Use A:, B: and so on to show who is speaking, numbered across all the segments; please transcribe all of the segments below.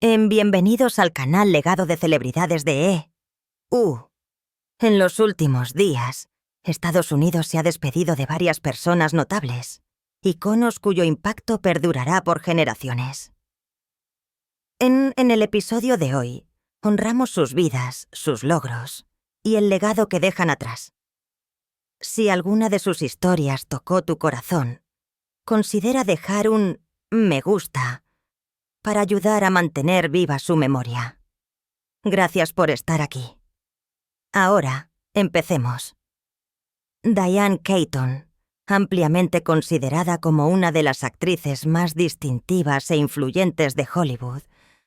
A: Bienvenidos al canal Legado de Celebridades de E.U. En los últimos días, Estados Unidos se ha despedido de varias personas notables, iconos cuyo impacto perdurará por generaciones. En el episodio de hoy, honramos sus vidas, sus logros y el legado que dejan atrás. Si alguna de sus historias tocó tu corazón, considera dejar un me gusta para ayudar a mantener viva su memoria. Gracias por estar aquí. Ahora, empecemos. Diane Keaton, ampliamente considerada como una de las actrices más distintivas e influyentes de Hollywood,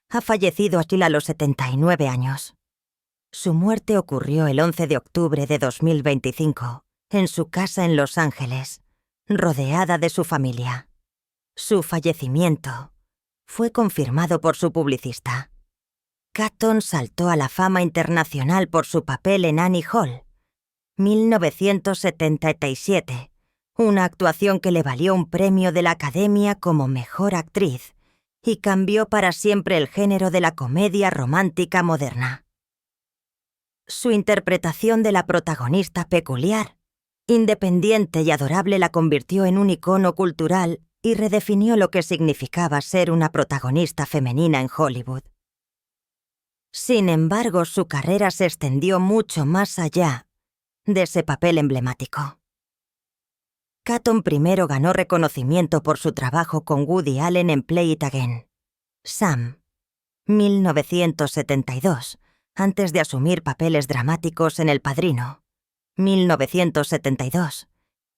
A: ha fallecido a los 79 años. Su muerte ocurrió el 11 de octubre de 2025, en su casa en Los Ángeles, rodeada de su familia. Su fallecimiento fue confirmado por su publicista. Keaton saltó a la fama internacional por su papel en Annie Hall, 1977, una actuación que le valió un premio de la Academia como Mejor Actriz y cambió para siempre el género de la comedia romántica moderna. Su interpretación de la protagonista peculiar, independiente y adorable la convirtió en un icono cultural y redefinió lo que significaba ser una protagonista femenina en Hollywood. Sin embargo, su carrera se extendió mucho más allá de ese papel emblemático. Keaton primero ganó reconocimiento por su trabajo con Woody Allen en Play It Again, Sam, 1972, antes de asumir papeles dramáticos en El Padrino, 1972,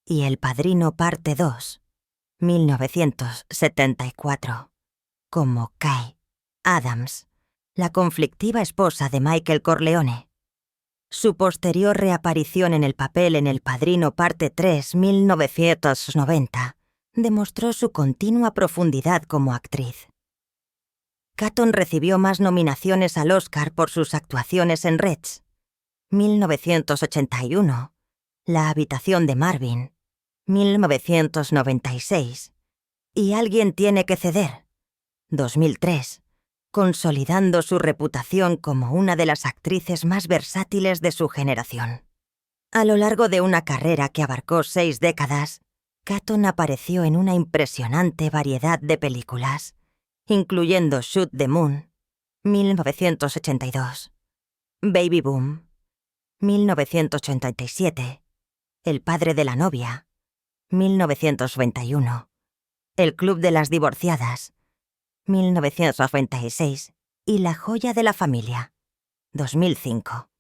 A: y El Padrino Parte 2, 1974, como Kay Adams, la conflictiva esposa de Michael Corleone. Su posterior reaparición en el papel en El Padrino Parte 3, 1990, demostró su continua profundidad como actriz. Keaton recibió más nominaciones al Oscar por sus actuaciones en Reds, 1981, La habitación de Marvin, 1996, y Alguien tiene que ceder, 2003, consolidando su reputación como una de las actrices más versátiles de su generación. A lo largo de una carrera que abarcó 6 décadas, Keaton apareció en una impresionante variedad de películas, incluyendo Shoot the Moon, 1982, Baby Boom, 1987, El padre de la novia, 1991, El club de las divorciadas, 1996, y La joya de la familia, 2005.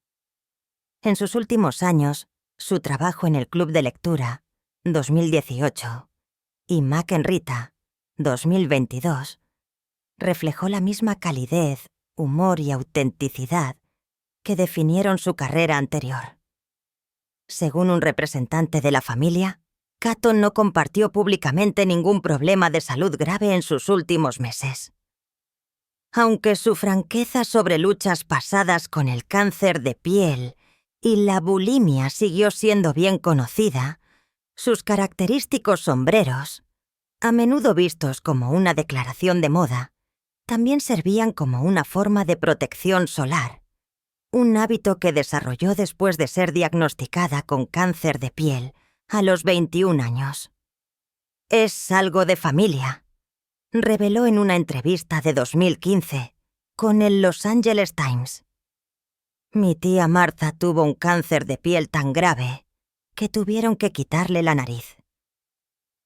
A: En sus últimos años, su trabajo en El club de lectura, 2018, y Mac en Rita, 2022, reflejó la misma calidez, humor y autenticidad que definieron su carrera anterior. Según un representante de la familia, Keaton no compartió públicamente ningún problema de salud grave en sus últimos meses. Aunque su franqueza sobre luchas pasadas con el cáncer de piel y la bulimia siguió siendo bien conocida, sus característicos sombreros, a menudo vistos como una declaración de moda, también servían como una forma de protección solar, un hábito que desarrolló después de ser diagnosticada con cáncer de piel a los 21 años. «Es algo de familia», reveló en una entrevista de 2015 con el Los Angeles Times. «Mi tía Martha tuvo un cáncer de piel tan grave que tuvieron que quitarle la nariz.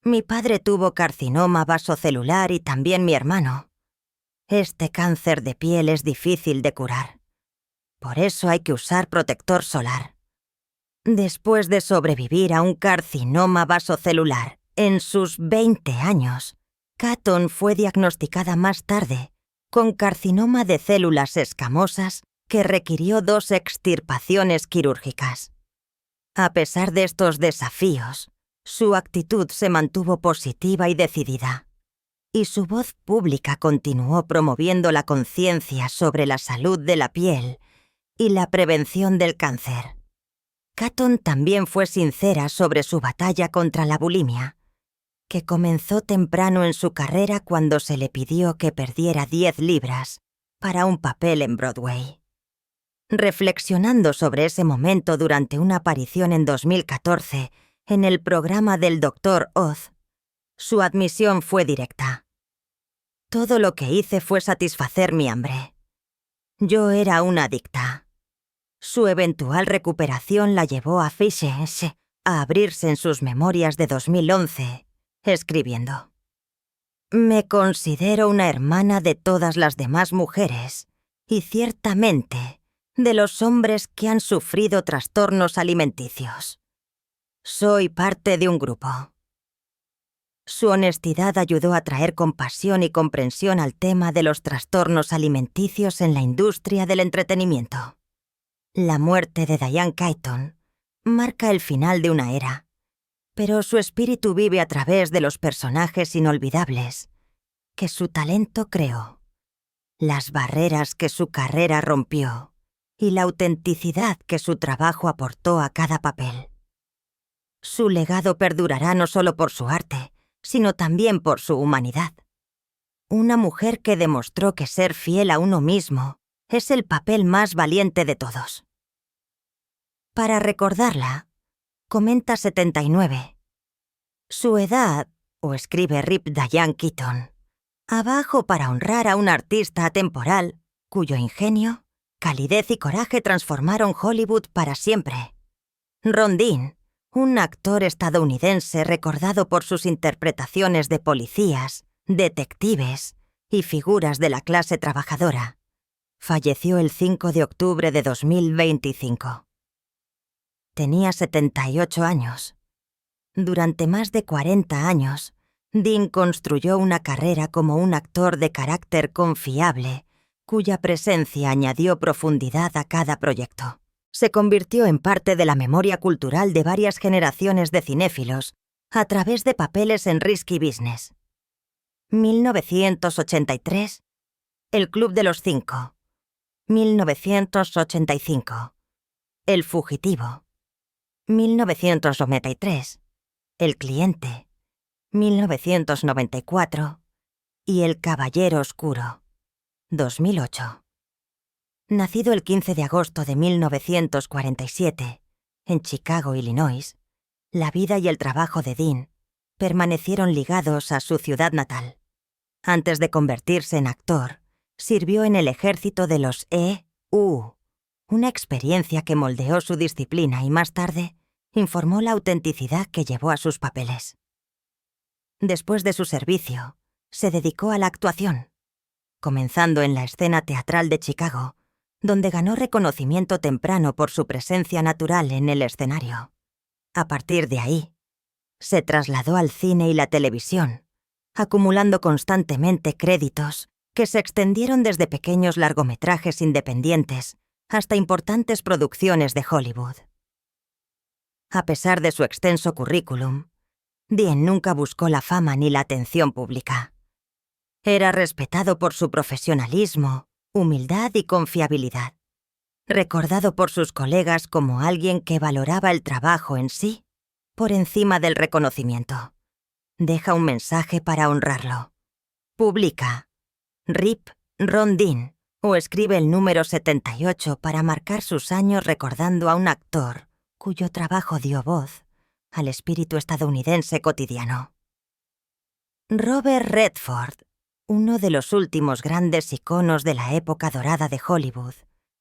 A: Mi padre tuvo carcinoma vasocelular y también mi hermano. Este cáncer de piel es difícil de curar. Por eso hay que usar protector solar». Después de sobrevivir a un carcinoma vasocelular en sus 20 años, Keaton fue diagnosticada más tarde con carcinoma de células escamosas que requirió 2 extirpaciones quirúrgicas. A pesar de estos desafíos, su actitud se mantuvo positiva y decidida, y su voz pública continuó promoviendo la conciencia sobre la salud de la piel y la prevención del cáncer. Keaton también fue sincera sobre su batalla contra la bulimia, que comenzó temprano en su carrera cuando se le pidió que perdiera 10 libras para un papel en Broadway. Reflexionando sobre ese momento durante una aparición en 2014 en el programa del Dr. Oz, su admisión fue directa. Todo lo que hice fue satisfacer mi hambre. Yo era una adicta. Su eventual recuperación la llevó a Fisher a abrirse en sus memorias de 2011, escribiendo: «Me considero una hermana de todas las demás mujeres y ciertamente de los hombres que han sufrido trastornos alimenticios. Soy parte de un grupo». Su honestidad ayudó a traer compasión y comprensión al tema de los trastornos alimenticios en la industria del entretenimiento. La muerte de Diane Keaton marca el final de una era, pero su espíritu vive a través de los personajes inolvidables que su talento creó, las barreras que su carrera rompió y la autenticidad que su trabajo aportó a cada papel. Su legado perdurará no solo por su arte, sino también por su humanidad. Una mujer que demostró que ser fiel a uno mismo es el papel más valiente de todos. Para recordarla, comenta 79. Su edad, o escribe Rip Diane Keaton, abajo para honrar a un artista atemporal cuyo ingenio, calidez y coraje transformaron Hollywood para siempre. Ron Dean, un actor estadounidense recordado por sus interpretaciones de policías, detectives y figuras de la clase trabajadora, falleció el 5 de octubre de 2025. Tenía 78 años. Durante más de 40 años, Dean construyó una carrera como un actor de carácter confiable, cuya presencia añadió profundidad a cada proyecto. Se convirtió en parte de la memoria cultural de varias generaciones de cinéfilos a través de papeles en Risky Business. 1983, El Club de los Cinco. 1985, El Fugitivo. 1993, El Cliente. 1994 y El Caballero Oscuro. 2008. Nacido el 15 de agosto de 1947, en Chicago, Illinois, la vida y el trabajo de Dean permanecieron ligados a su ciudad natal. Antes de convertirse en actor, sirvió en el ejército de los E.U., una experiencia que moldeó su disciplina y más tarde informó la autenticidad que llevó a sus papeles. Después de su servicio, se dedicó a la actuación, comenzando en la escena teatral de Chicago, donde ganó reconocimiento temprano por su presencia natural en el escenario. A partir de ahí, se trasladó al cine y la televisión, acumulando constantemente créditos que se extendieron desde pequeños largometrajes independientes hasta importantes producciones de Hollywood. A pesar de su extenso currículum, Dean nunca buscó la fama ni la atención pública. Era respetado por su profesionalismo, humildad y confiabilidad, recordado por sus colegas como alguien que valoraba el trabajo en sí por encima del reconocimiento. Deja un mensaje para honrarlo. Publica Rip Ron Dean o escribe el número 78 para marcar sus años recordando a un actor cuyo trabajo dio voz al espíritu estadounidense cotidiano. Robert Redford, uno de los últimos grandes iconos de la época dorada de Hollywood,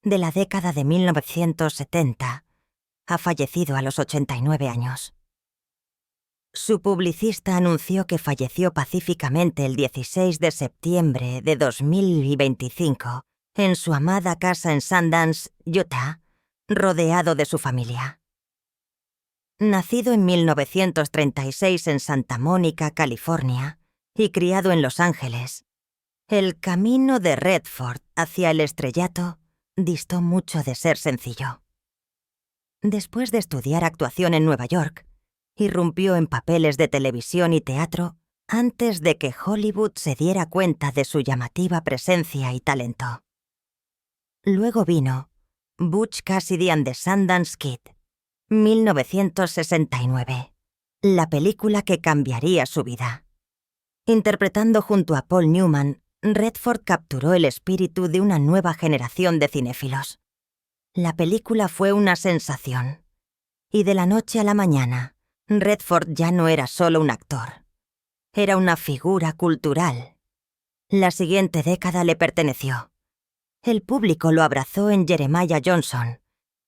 A: de la década de 1970, ha fallecido a los 89 años. Su publicista anunció que falleció pacíficamente el 16 de septiembre de 2025 en su amada casa en Sundance, Utah, rodeado de su familia. Nacido en 1936 en Santa Mónica, California, y criado en Los Ángeles, el camino de Redford hacia el estrellato distó mucho de ser sencillo. Después de estudiar actuación en Nueva York, irrumpió en papeles de televisión y teatro antes de que Hollywood se diera cuenta de su llamativa presencia y talento. Luego vino Butch Cassidy and the Sundance Kid, 1969, la película que cambiaría su vida. Interpretando junto a Paul Newman, Redford capturó el espíritu de una nueva generación de cinéfilos. La película fue una sensación. Y de la noche a la mañana, Redford ya no era solo un actor. Era una figura cultural. La siguiente década le perteneció. El público lo abrazó en Jeremiah Johnson,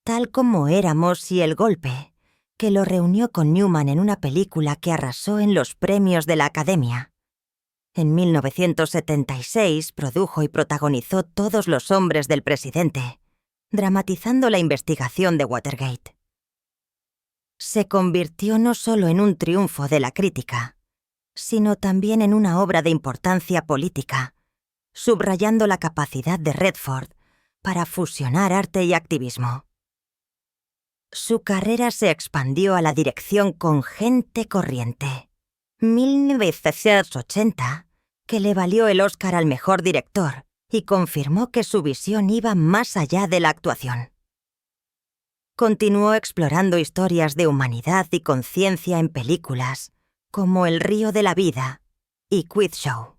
A: tal como Éramos y El Golpe, que lo reunió con Newman en una película que arrasó en los premios de la Academia. En 1976 produjo y protagonizó Todos los hombres del presidente, dramatizando la investigación de Watergate. Se convirtió no solo en un triunfo de la crítica, sino también en una obra de importancia política, subrayando la capacidad de Redford para fusionar arte y activismo. Su carrera se expandió a la dirección con Gente corriente, 1980, que le valió el Oscar al mejor director y confirmó que su visión iba más allá de la actuación. Continuó explorando historias de humanidad y conciencia en películas como El río de la vida y Quiz Show.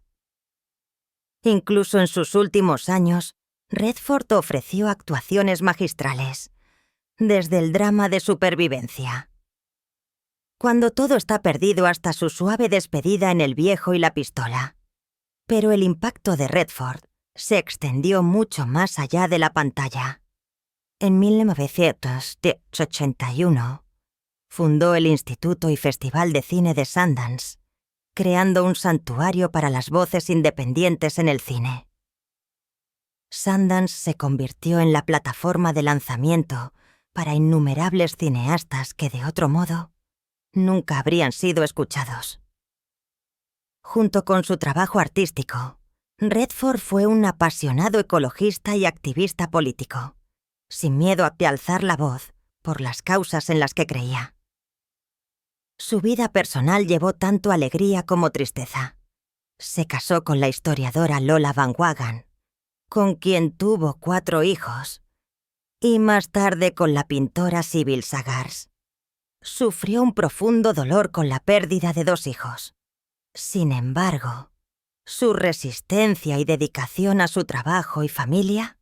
A: Incluso en sus últimos años, Redford ofreció actuaciones magistrales, desde el drama de supervivencia. Cuando todo está perdido hasta su suave despedida en El viejo y la pistola. Pero el impacto de Redford se extendió mucho más allá de la pantalla. En 1981, fundó el Instituto y Festival de Cine de Sundance, creando un santuario para las voces independientes en el cine. Sundance se convirtió en la plataforma de lanzamiento para innumerables cineastas que, de otro modo, nunca habrían sido escuchados. Junto con su trabajo artístico, Redford fue un apasionado ecologista y activista político, sin miedo a alzar la voz por las causas en las que creía. Su vida personal llevó tanto alegría como tristeza. Se casó con la historiadora Lola Van Wagen, con quien tuvo 4 hijos, y más tarde con la pintora Sybil Sagars. Sufrió un profundo dolor con la pérdida de 2 hijos. Sin embargo, su resistencia y dedicación a su trabajo y familia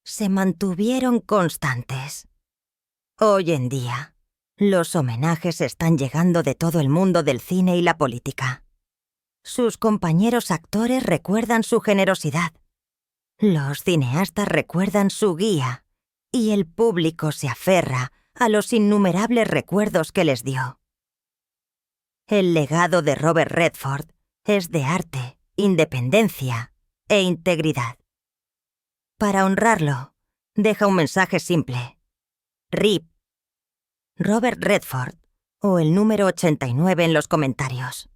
A: se mantuvieron constantes. Hoy en día, los homenajes están llegando de todo el mundo del cine y la política. Sus compañeros actores recuerdan su generosidad. Los cineastas recuerdan su guía y el público se aferra a los innumerables recuerdos que les dio. El legado de Robert Redford es de arte, independencia e integridad. Para honrarlo, deja un mensaje simple. RIP. Robert Redford o el número 89 en los comentarios.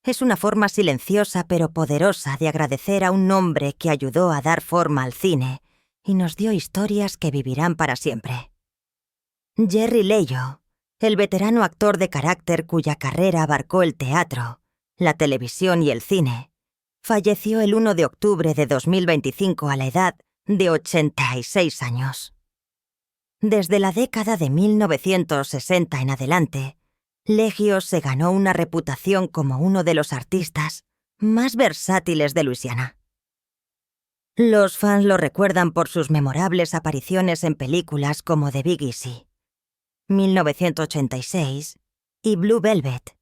A: Es una forma silenciosa pero poderosa de agradecer a un hombre que ayudó a dar forma al cine y nos dio historias que vivirán para siempre. Jerry Leyo, el veterano actor de carácter cuya carrera abarcó el teatro, la televisión y el cine, falleció el 1 de octubre de 2025 a la edad de 86 años. Desde la década de 1960 en adelante, Legio se ganó una reputación como uno de los artistas más versátiles de Luisiana. Los fans lo recuerdan por sus memorables apariciones en películas como The Big Easy, 1986, y Blue Velvet,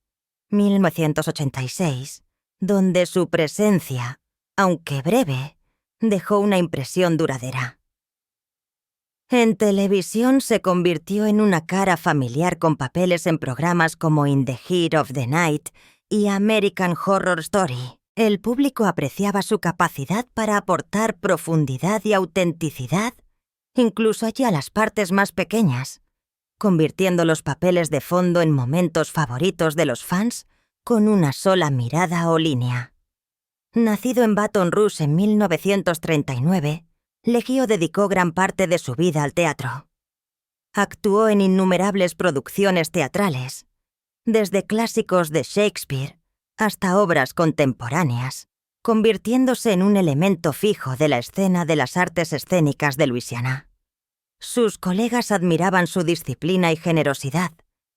A: 1986, donde su presencia, aunque breve, dejó una impresión duradera. En televisión se convirtió en una cara familiar con papeles en programas como In the Heat of the Night y American Horror Story. El público apreciaba su capacidad para aportar profundidad y autenticidad, incluso allí a las partes más pequeñas, convirtiendo los papeles de fondo en momentos favoritos de los fans con una sola mirada o línea. Nacido en Baton Rouge en 1939, Legio dedicó gran parte de su vida al teatro. Actuó en innumerables producciones teatrales, desde clásicos de Shakespeare hasta obras contemporáneas, convirtiéndose en un elemento fijo de la escena de las artes escénicas de Luisiana. Sus colegas admiraban su disciplina y generosidad,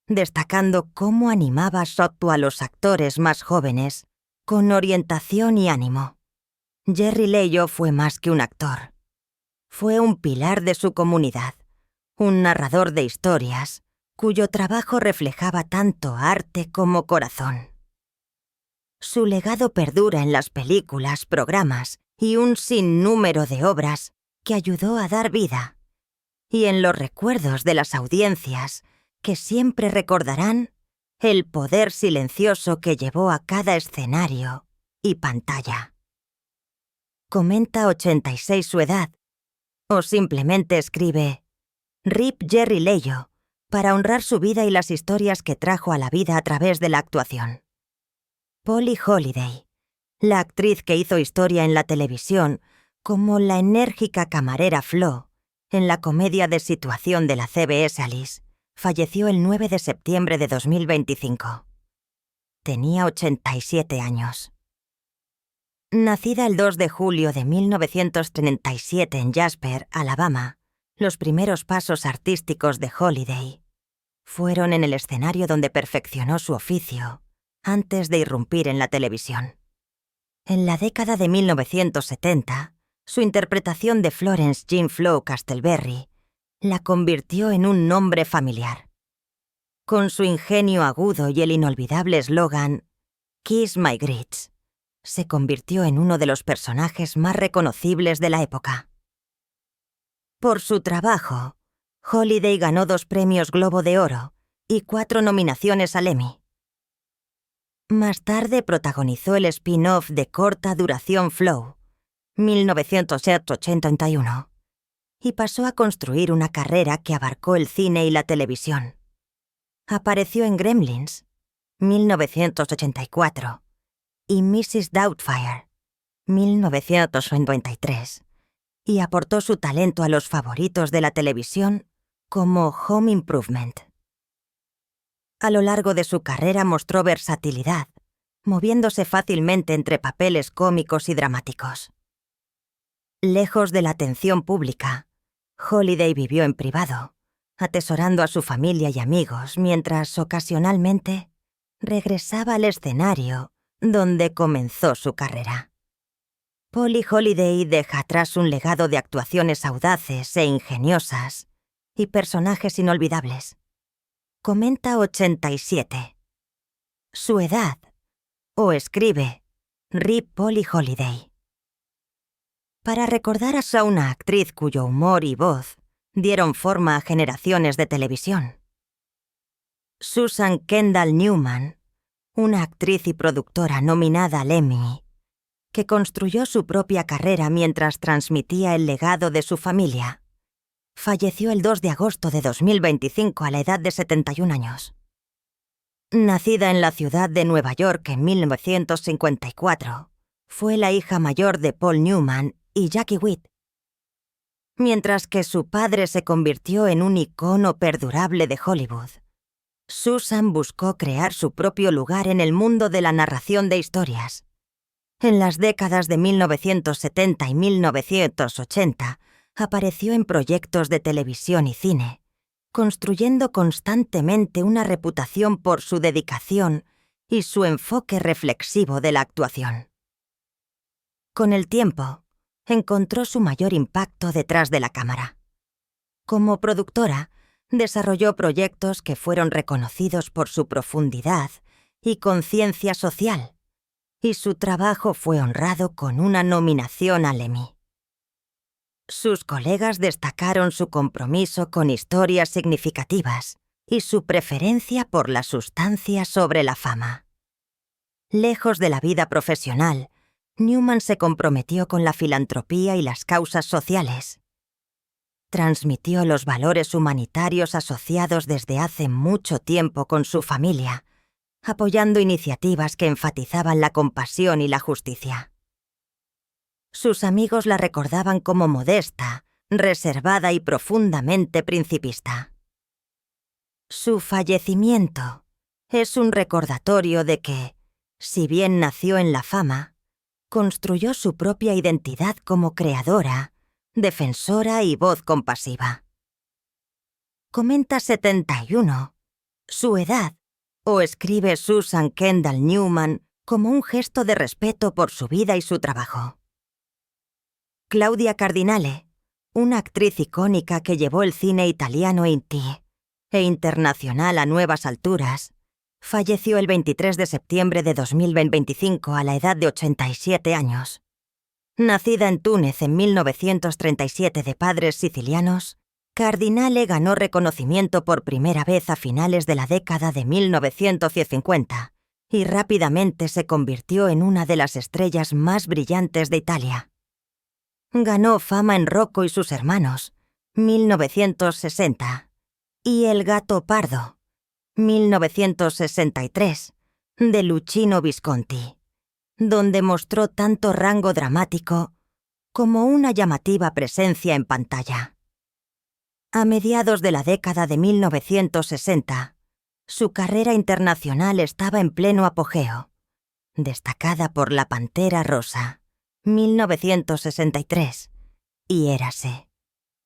A: destacando cómo animaba a los actores más jóvenes con orientación y ánimo. Jerry Leyo fue más que un actor. Fue un pilar de su comunidad, un narrador de historias, cuyo trabajo reflejaba tanto arte como corazón. Su legado perdura en las películas, programas y un sinnúmero de obras que ayudó a dar vida, y en los recuerdos de las audiencias que siempre recordarán el poder silencioso que llevó a cada escenario y pantalla. Comenta 86 su edad, o simplemente escribe «Rip Jerry Leyo» para honrar su vida y las historias que trajo a la vida a través de la actuación. Polly Holiday, la actriz que hizo historia en la televisión como la enérgica camarera Flo en la comedia de situación de la CBS Alice, falleció el 9 de septiembre de 2025. Tenía 87 años. Nacida el 2 de julio de 1937 en Jasper, Alabama, los primeros pasos artísticos de Holiday fueron en el escenario donde perfeccionó su oficio antes de irrumpir en la televisión. En la década de 1970, su interpretación de Florence Jean Flo Castleberry la convirtió en un nombre familiar. Con su ingenio agudo y el inolvidable eslogan «Kiss my grits», se convirtió en uno de los personajes más reconocibles de la época. Por su trabajo, Holiday ganó 2 premios Globo de Oro y 4 nominaciones al Emmy. Más tarde protagonizó el spin-off de corta duración Flow, 1981, y pasó a construir una carrera que abarcó el cine y la televisión. Apareció en Gremlins, 1984, y Mrs. Doubtfire, 1993, y aportó su talento a los favoritos de la televisión como Home Improvement. A lo largo de su carrera mostró versatilidad, moviéndose fácilmente entre papeles cómicos y dramáticos. Lejos de la atención pública, Holiday vivió en privado, atesorando a su familia y amigos mientras ocasionalmente regresaba al escenario donde comenzó su carrera. Polly Holiday deja atrás un legado de actuaciones audaces e ingeniosas y personajes inolvidables. Comenta 87. Su edad, o escribe «Rip Polly Holiday». Para recordar a una actriz cuyo humor y voz dieron forma a generaciones de televisión. Susan Kendall Newman, una actriz y productora nominada al Emmy, que construyó su propia carrera mientras transmitía el legado de su familia, falleció el 2 de agosto de 2025 a la edad de 71 años. Nacida en la ciudad de Nueva York en 1954, fue la hija mayor de Paul Newman y Jackie Witt. Mientras que su padre se convirtió en un icono perdurable de Hollywood, Susan buscó crear su propio lugar en el mundo de la narración de historias. En las décadas de 1970 y 1980, apareció en proyectos de televisión y cine, construyendo constantemente una reputación por su dedicación y su enfoque reflexivo de la actuación. Con el tiempo, encontró su mayor impacto detrás de la cámara. Como productora, desarrolló proyectos que fueron reconocidos por su profundidad y conciencia social, y su trabajo fue honrado con una nominación al Emmy. Sus colegas destacaron su compromiso con historias significativas y su preferencia por la sustancia sobre la fama. Lejos de la vida profesional, Newman se comprometió con la filantropía y las causas sociales. Transmitió los valores humanitarios asociados desde hace mucho tiempo con su familia, apoyando iniciativas que enfatizaban la compasión y la justicia. Sus amigos la recordaban como modesta, reservada y profundamente principista. Su fallecimiento es un recordatorio de que, si bien nació en la fama, construyó su propia identidad como creadora, defensora y voz compasiva. Comenta 71. Su edad, o escribe Susan Kendall Newman como un gesto de respeto por su vida y su trabajo. Claudia Cardinale, una actriz icónica que llevó el cine italiano indie e internacional a nuevas alturas, falleció el 23 de septiembre de 2025 a la edad de 87 años. Nacida en Túnez en 1937 de padres sicilianos, Cardinale ganó reconocimiento por primera vez a finales de la década de 1950 y rápidamente se convirtió en una de las estrellas más brillantes de Italia. Ganó fama en Rocco y sus hermanos, 1960, y El gato pardo, 1963, de Luchino Visconti, donde mostró tanto rango dramático como una llamativa presencia en pantalla. A mediados de la década de 1960, su carrera internacional estaba en pleno apogeo, destacada por La Pantera Rosa, 1963, y Érase,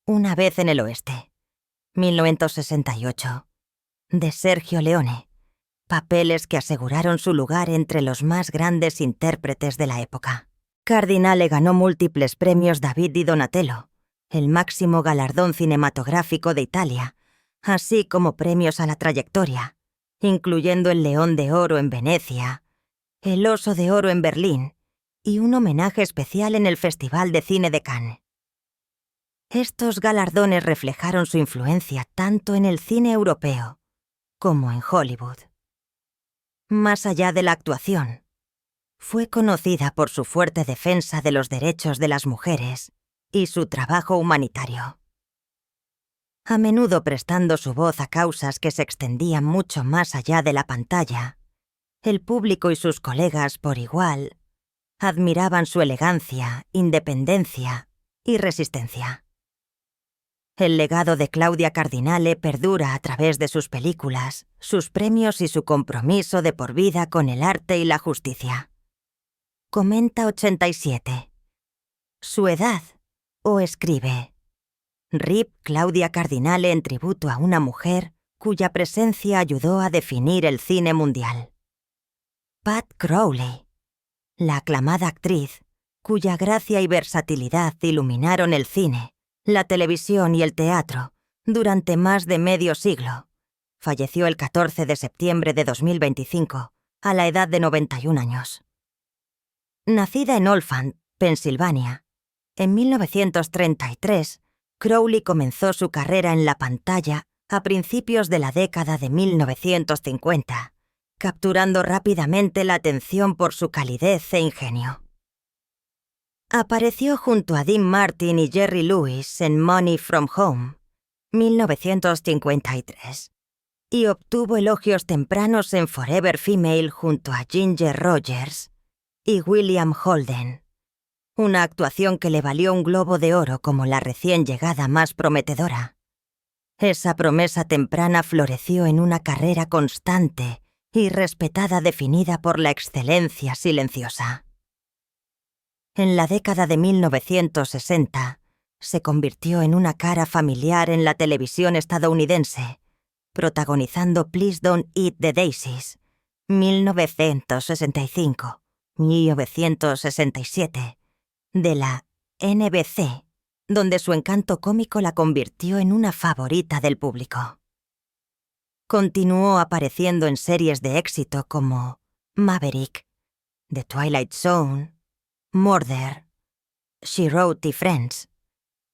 A: Una vez en el oeste, 1968, de Sergio Leone, papeles que aseguraron su lugar entre los más grandes intérpretes de la época. Cardinale ganó múltiples premios David di Donatello, el máximo galardón cinematográfico de Italia, así como premios a la trayectoria, incluyendo el León de Oro en Venecia, el Oso de Oro en Berlín y un homenaje especial en el Festival de Cine de Cannes. Estos galardones reflejaron su influencia tanto en el cine europeo como en Hollywood. Más allá de la actuación, fue conocida por su fuerte defensa de los derechos de las mujeres y su trabajo humanitario. A menudo prestando su voz a causas que se extendían mucho más allá de la pantalla, el público y sus colegas por igual admiraban su elegancia, independencia y resistencia. El legado de Claudia Cardinale perdura a través de sus películas, sus premios y su compromiso de por vida con el arte y la justicia. Comenta 87. Su edad, o escribe: RIP Claudia Cardinale en tributo a una mujer cuya presencia ayudó a definir el cine mundial. Pat Crowley, la aclamada actriz, cuya gracia y versatilidad iluminaron el cine, la televisión y el teatro durante más de medio siglo, falleció el 14 de septiembre de 2025, a la edad de 91 años. Nacida en Oldham, Pensilvania, en 1933, Crowley comenzó su carrera en la pantalla a principios de la década de 1950, capturando rápidamente la atención por su calidez e ingenio. Apareció junto a Dean Martin y Jerry Lewis en Money from Home, 1953, y obtuvo elogios tempranos en Forever Female junto a Ginger Rogers y William Holden, una actuación que le valió un Globo de Oro como la recién llegada más prometedora. Esa promesa temprana floreció en una carrera constante y respetada definida por la excelencia silenciosa. En la década de 1960, se convirtió en una cara familiar en la televisión estadounidense, protagonizando Please Don't Eat the Daisies, 1965-1967, de la NBC, donde su encanto cómico la convirtió en una favorita del público. Continuó apareciendo en series de éxito como Maverick, The Twilight Zone, Murder, She Wrote y Friends,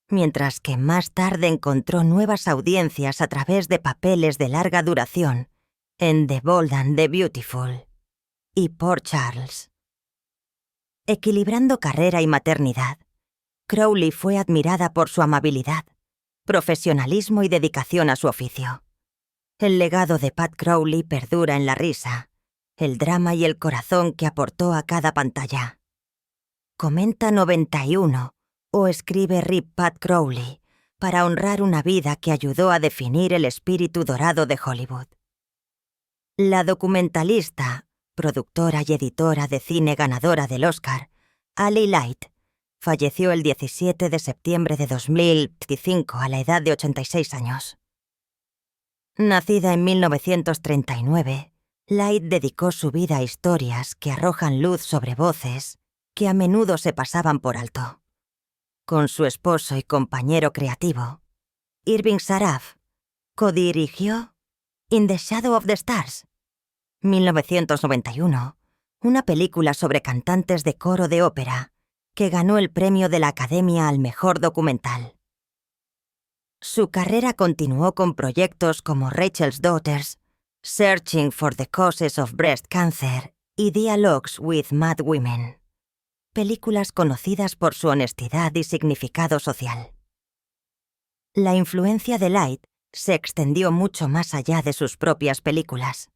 A: mientras que más tarde encontró nuevas audiencias a través de papeles de larga duración en The Bold and the Beautiful y Port Charles. Equilibrando carrera y maternidad, Crowley fue admirada por su amabilidad, profesionalismo y dedicación a su oficio. El legado de Pat Crowley perdura en la risa, el drama y el corazón que aportó a cada pantalla. Comenta 91, o escribe RIP Pat Crowley, para honrar una vida que ayudó a definir el espíritu dorado de Hollywood. La documentalista, productora y editora de cine ganadora del Oscar, Ali Light, falleció el 17 de septiembre de 2005 a la edad de 86 años. Nacida en 1939, Light dedicó su vida a historias que arrojan luz sobre voces que a menudo se pasaban por alto. Con su esposo y compañero creativo, Irving Saraf, codirigió In the Shadow of the Stars, 1991, una película sobre cantantes de coro de ópera que ganó el premio de la Academia al mejor documental. Su carrera continuó con proyectos como Rachel's Daughters, Searching for the Causes of Breast Cancer y Dialogues with Mad Women, películas conocidas por su honestidad y significado social. La influencia de Light se extendió mucho más allá de sus propias películas.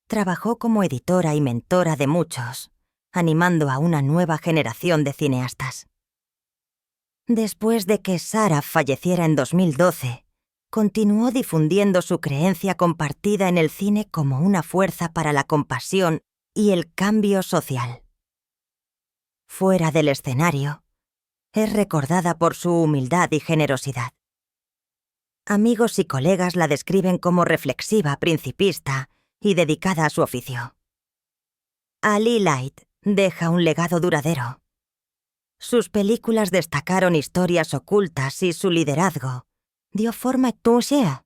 A: Trabajó como editora y mentora de muchos, animando a una nueva generación de cineastas. Después de que Saraf falleciera en 2012, continuó difundiendo su creencia compartida en el cine como una fuerza para la compasión y el cambio social. Fuera del escenario, es recordada por su humildad y generosidad. Amigos y colegas la describen como reflexiva, principista y dedicada a su oficio. Ali Light deja un legado duradero. Sus películas destacaron historias ocultas y su liderazgo dio forma a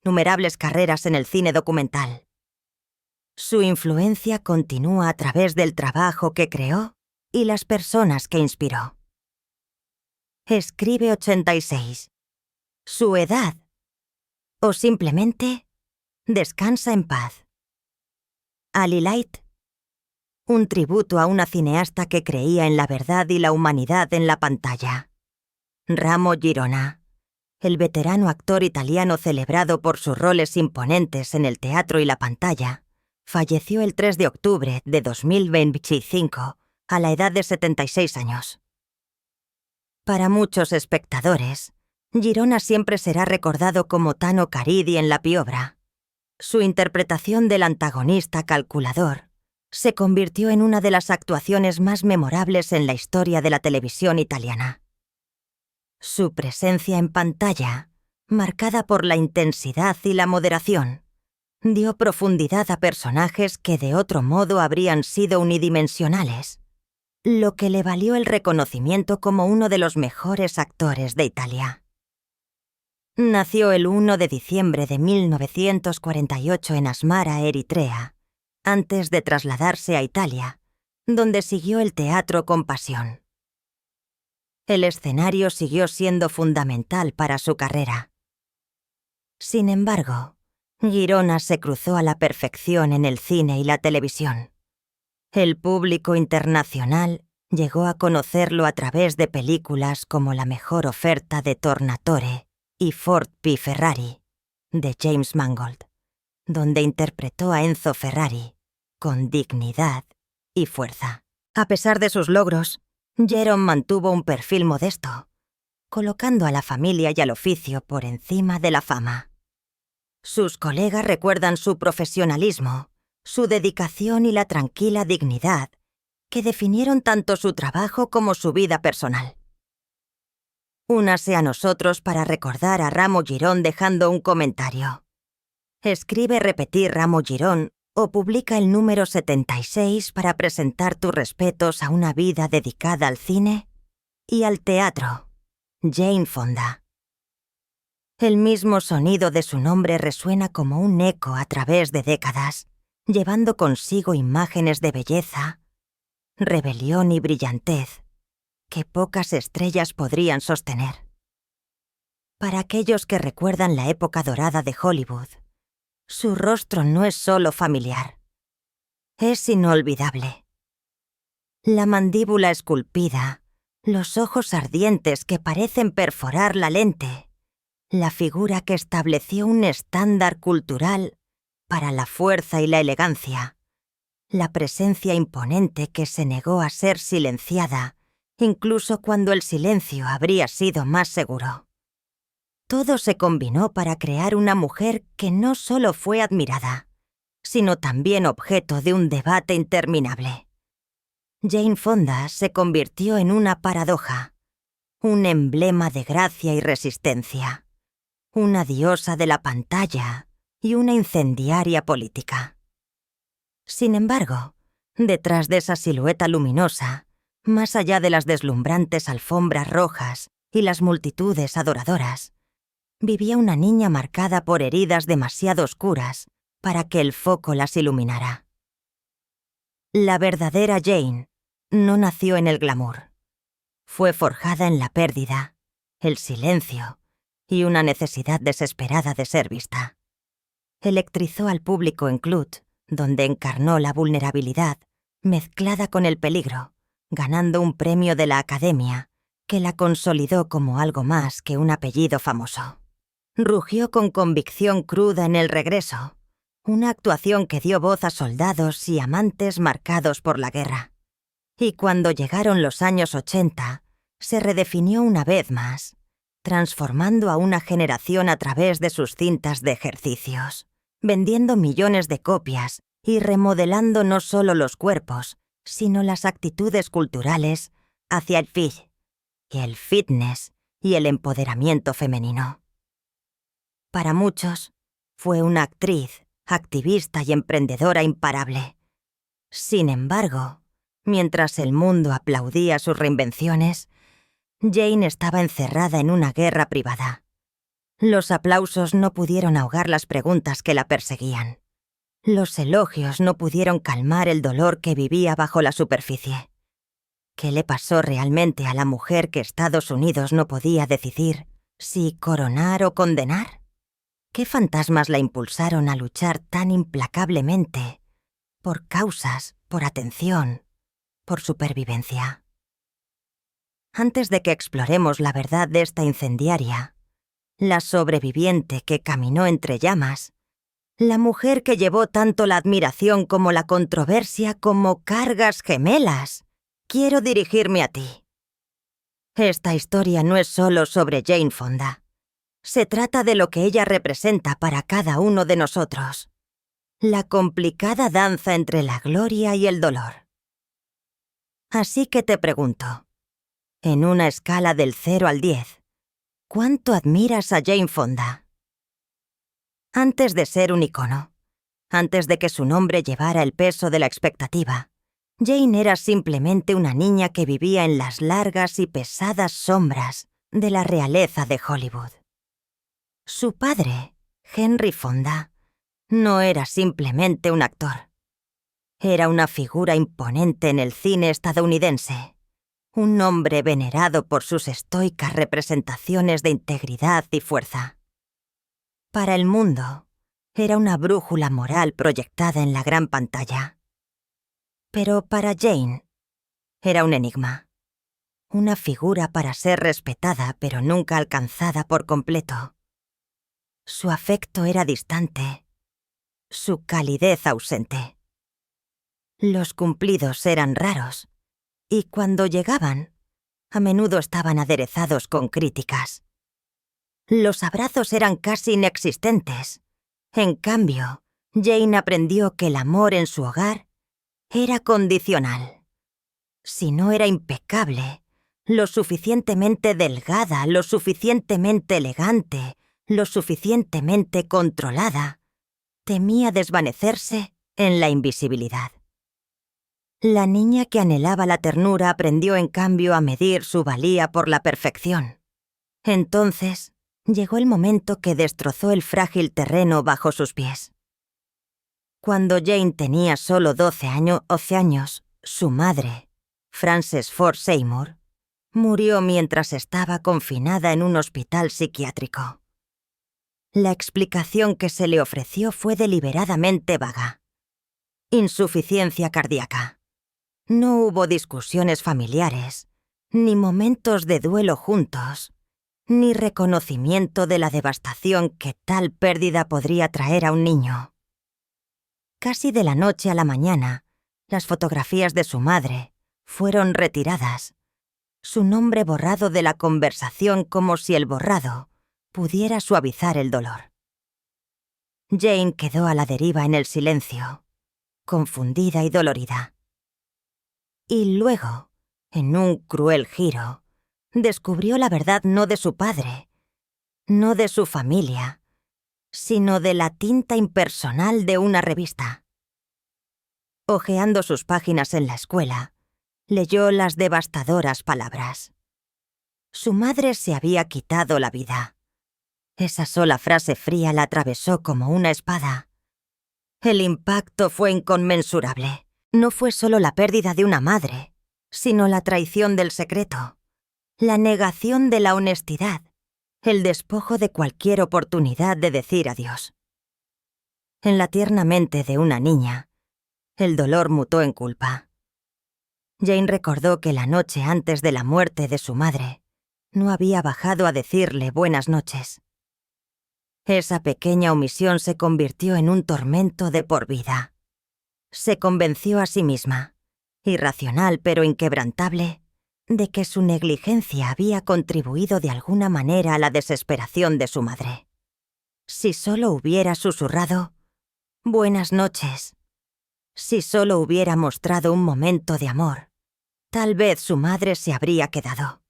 A: numerables carreras en el cine documental. Su influencia continúa a través del trabajo que creó y las personas que inspiró. Escribe 86. Su edad. O simplemente descansa en paz. Ali Light. Un tributo a una cineasta que creía en la verdad y la humanidad en la pantalla. Ramo Girona, el veterano actor italiano celebrado por sus roles imponentes en el teatro y la pantalla, falleció el 3 de octubre de 2025 a la edad de 76 años. Para muchos espectadores, Girona siempre será recordado como Tano Caridi en La Piovra. Su interpretación del antagonista calculador se convirtió en una de las actuaciones más memorables en la historia de la televisión italiana. Su presencia en pantalla, marcada por la intensidad y la moderación, dio profundidad a personajes que de otro modo habrían sido unidimensionales, lo que le valió el reconocimiento como uno de los mejores actores de Italia. Nació el 1 de diciembre de 1948 en Asmara, Eritrea, antes de trasladarse a Italia, donde siguió el teatro con pasión. El escenario siguió siendo fundamental para su carrera. Sin embargo, Girona se cruzó a la perfección en el cine y la televisión. El público internacional llegó a conocerlo a través de películas como La mejor oferta de Tornatore y Ford P. Ferrari, de James Mangold, donde interpretó a Enzo Ferrari con dignidad y fuerza. A pesar de sus logros, Jerome mantuvo un perfil modesto, colocando a la familia y al oficio por encima de la fama. Sus colegas recuerdan su profesionalismo, su dedicación y la tranquila dignidad que definieron tanto su trabajo como su vida personal. Únase a nosotros para recordar a Ramo Girón dejando un comentario. Escribe repetir Ramo Girón o publica el número 76 para presentar tus respetos a una vida dedicada al cine y al teatro. Jane Fonda. El mismo sonido de su nombre resuena como un eco a través de décadas, llevando consigo imágenes de belleza, rebelión y brillantez que pocas estrellas podrían sostener. Para aquellos que recuerdan la época dorada de Hollywood, su rostro no es solo familiar, es inolvidable. La mandíbula esculpida, los ojos ardientes que parecen perforar la lente, la figura que estableció un estándar cultural para la fuerza y la elegancia, la presencia imponente que se negó a ser silenciada, incluso cuando el silencio habría sido más seguro. Todo se combinó para crear una mujer que no solo fue admirada, sino también objeto de un debate interminable. Jane Fonda se convirtió en una paradoja, un emblema de gracia y resistencia, una diosa de la pantalla y una incendiaria política. Sin embargo, detrás de esa silueta luminosa, Más allá de las deslumbrantes alfombras rojas y las multitudes adoradoras, vivía una niña marcada por heridas demasiado oscuras para que el foco las iluminara. La verdadera Jane no nació en el glamour. Fue forjada en la pérdida, el silencio y una necesidad desesperada de ser vista. Electrizó al público en Clute, donde encarnó la vulnerabilidad mezclada con el peligro, ganando un premio de la Academia que la consolidó como algo más que un apellido famoso. Rugió con convicción cruda en El regreso, una actuación que dio voz a soldados y amantes marcados por la guerra. Y cuando llegaron los años 80, se redefinió una vez más, transformando a una generación a través de sus cintas de ejercicios, vendiendo millones de copias y remodelando no solo los cuerpos, sino las actitudes culturales hacia el fit, y el fitness y el empoderamiento femenino. Para muchos, fue una actriz, activista y emprendedora imparable. Sin embargo, mientras el mundo aplaudía sus reinvenciones, Jane estaba encerrada en una guerra privada. Los aplausos no pudieron ahogar las preguntas que la perseguían. Los elogios no pudieron calmar el dolor que vivía bajo la superficie. ¿Qué le pasó realmente a la mujer que Estados Unidos no podía decidir si coronar o condenar? ¿Qué fantasmas la impulsaron a luchar tan implacablemente por causas, por atención, por supervivencia? Antes de que exploremos la verdad de esta incendiaria, la sobreviviente que caminó entre llamas, la mujer que llevó tanto la admiración como la controversia como cargas gemelas, quiero dirigirme a ti. Esta historia no es solo sobre Jane Fonda. Se trata de lo que ella representa para cada uno de nosotros. La complicada danza entre la gloria y el dolor. Así que te pregunto, en una escala del 0 al 10, ¿cuánto admiras a Jane Fonda? Antes de ser un icono, antes de que su nombre llevara el peso de la expectativa, Jane era simplemente una niña que vivía en las largas y pesadas sombras de la realeza de Hollywood. Su padre, Henry Fonda, no era simplemente un actor. Era una figura imponente en el cine estadounidense, un hombre venerado por sus estoicas representaciones de integridad y fuerza. Para el mundo, era una brújula moral proyectada en la gran pantalla. Pero para Jane, era un enigma. Una figura para ser respetada pero nunca alcanzada por completo. Su afecto era distante, su calidez ausente. Los cumplidos eran raros, y cuando llegaban, a menudo estaban aderezados con críticas. Los abrazos eran casi inexistentes. En cambio, Jane aprendió que el amor en su hogar era condicional. Si no era impecable, lo suficientemente delgada, lo suficientemente elegante, lo suficientemente controlada, temía desvanecerse en la invisibilidad. La niña que anhelaba la ternura aprendió en cambio a medir su valía por la perfección. Entonces, llegó el momento que destrozó el frágil terreno bajo sus pies. Cuando Jane tenía solo 11 años, su madre, Frances Ford Seymour, murió mientras estaba confinada en un hospital psiquiátrico. La explicación que se le ofreció fue deliberadamente vaga. Insuficiencia cardíaca. No hubo discusiones familiares, ni momentos de duelo juntos, ni reconocimiento de la devastación que tal pérdida podría traer a un niño. Casi de la noche a la mañana, las fotografías de su madre fueron retiradas, su nombre borrado de la conversación como si el borrado pudiera suavizar el dolor. Jane quedó a la deriva en el silencio, confundida y dolorida. Y luego, en un cruel giro, descubrió la verdad no de su padre, no de su familia, sino de la tinta impersonal de una revista. Hojeando sus páginas en la escuela, leyó las devastadoras palabras. Su madre se había quitado la vida. Esa sola frase fría la atravesó como una espada. El impacto fue inconmensurable. No fue solo la pérdida de una madre, sino la traición del secreto, la negación de la honestidad, el despojo de cualquier oportunidad de decir adiós. En la tierna mente de una niña, el dolor mutó en culpa. Jane recordó que la noche antes de la muerte de su madre, no había bajado a decirle buenas noches. Esa pequeña omisión se convirtió en un tormento de por vida. Se convenció a sí misma, irracional pero inquebrantable, de que su negligencia había contribuido de alguna manera a la desesperación de su madre. Si solo hubiera susurrado «buenas noches», si solo hubiera mostrado un momento de amor, tal vez su madre se habría quedado.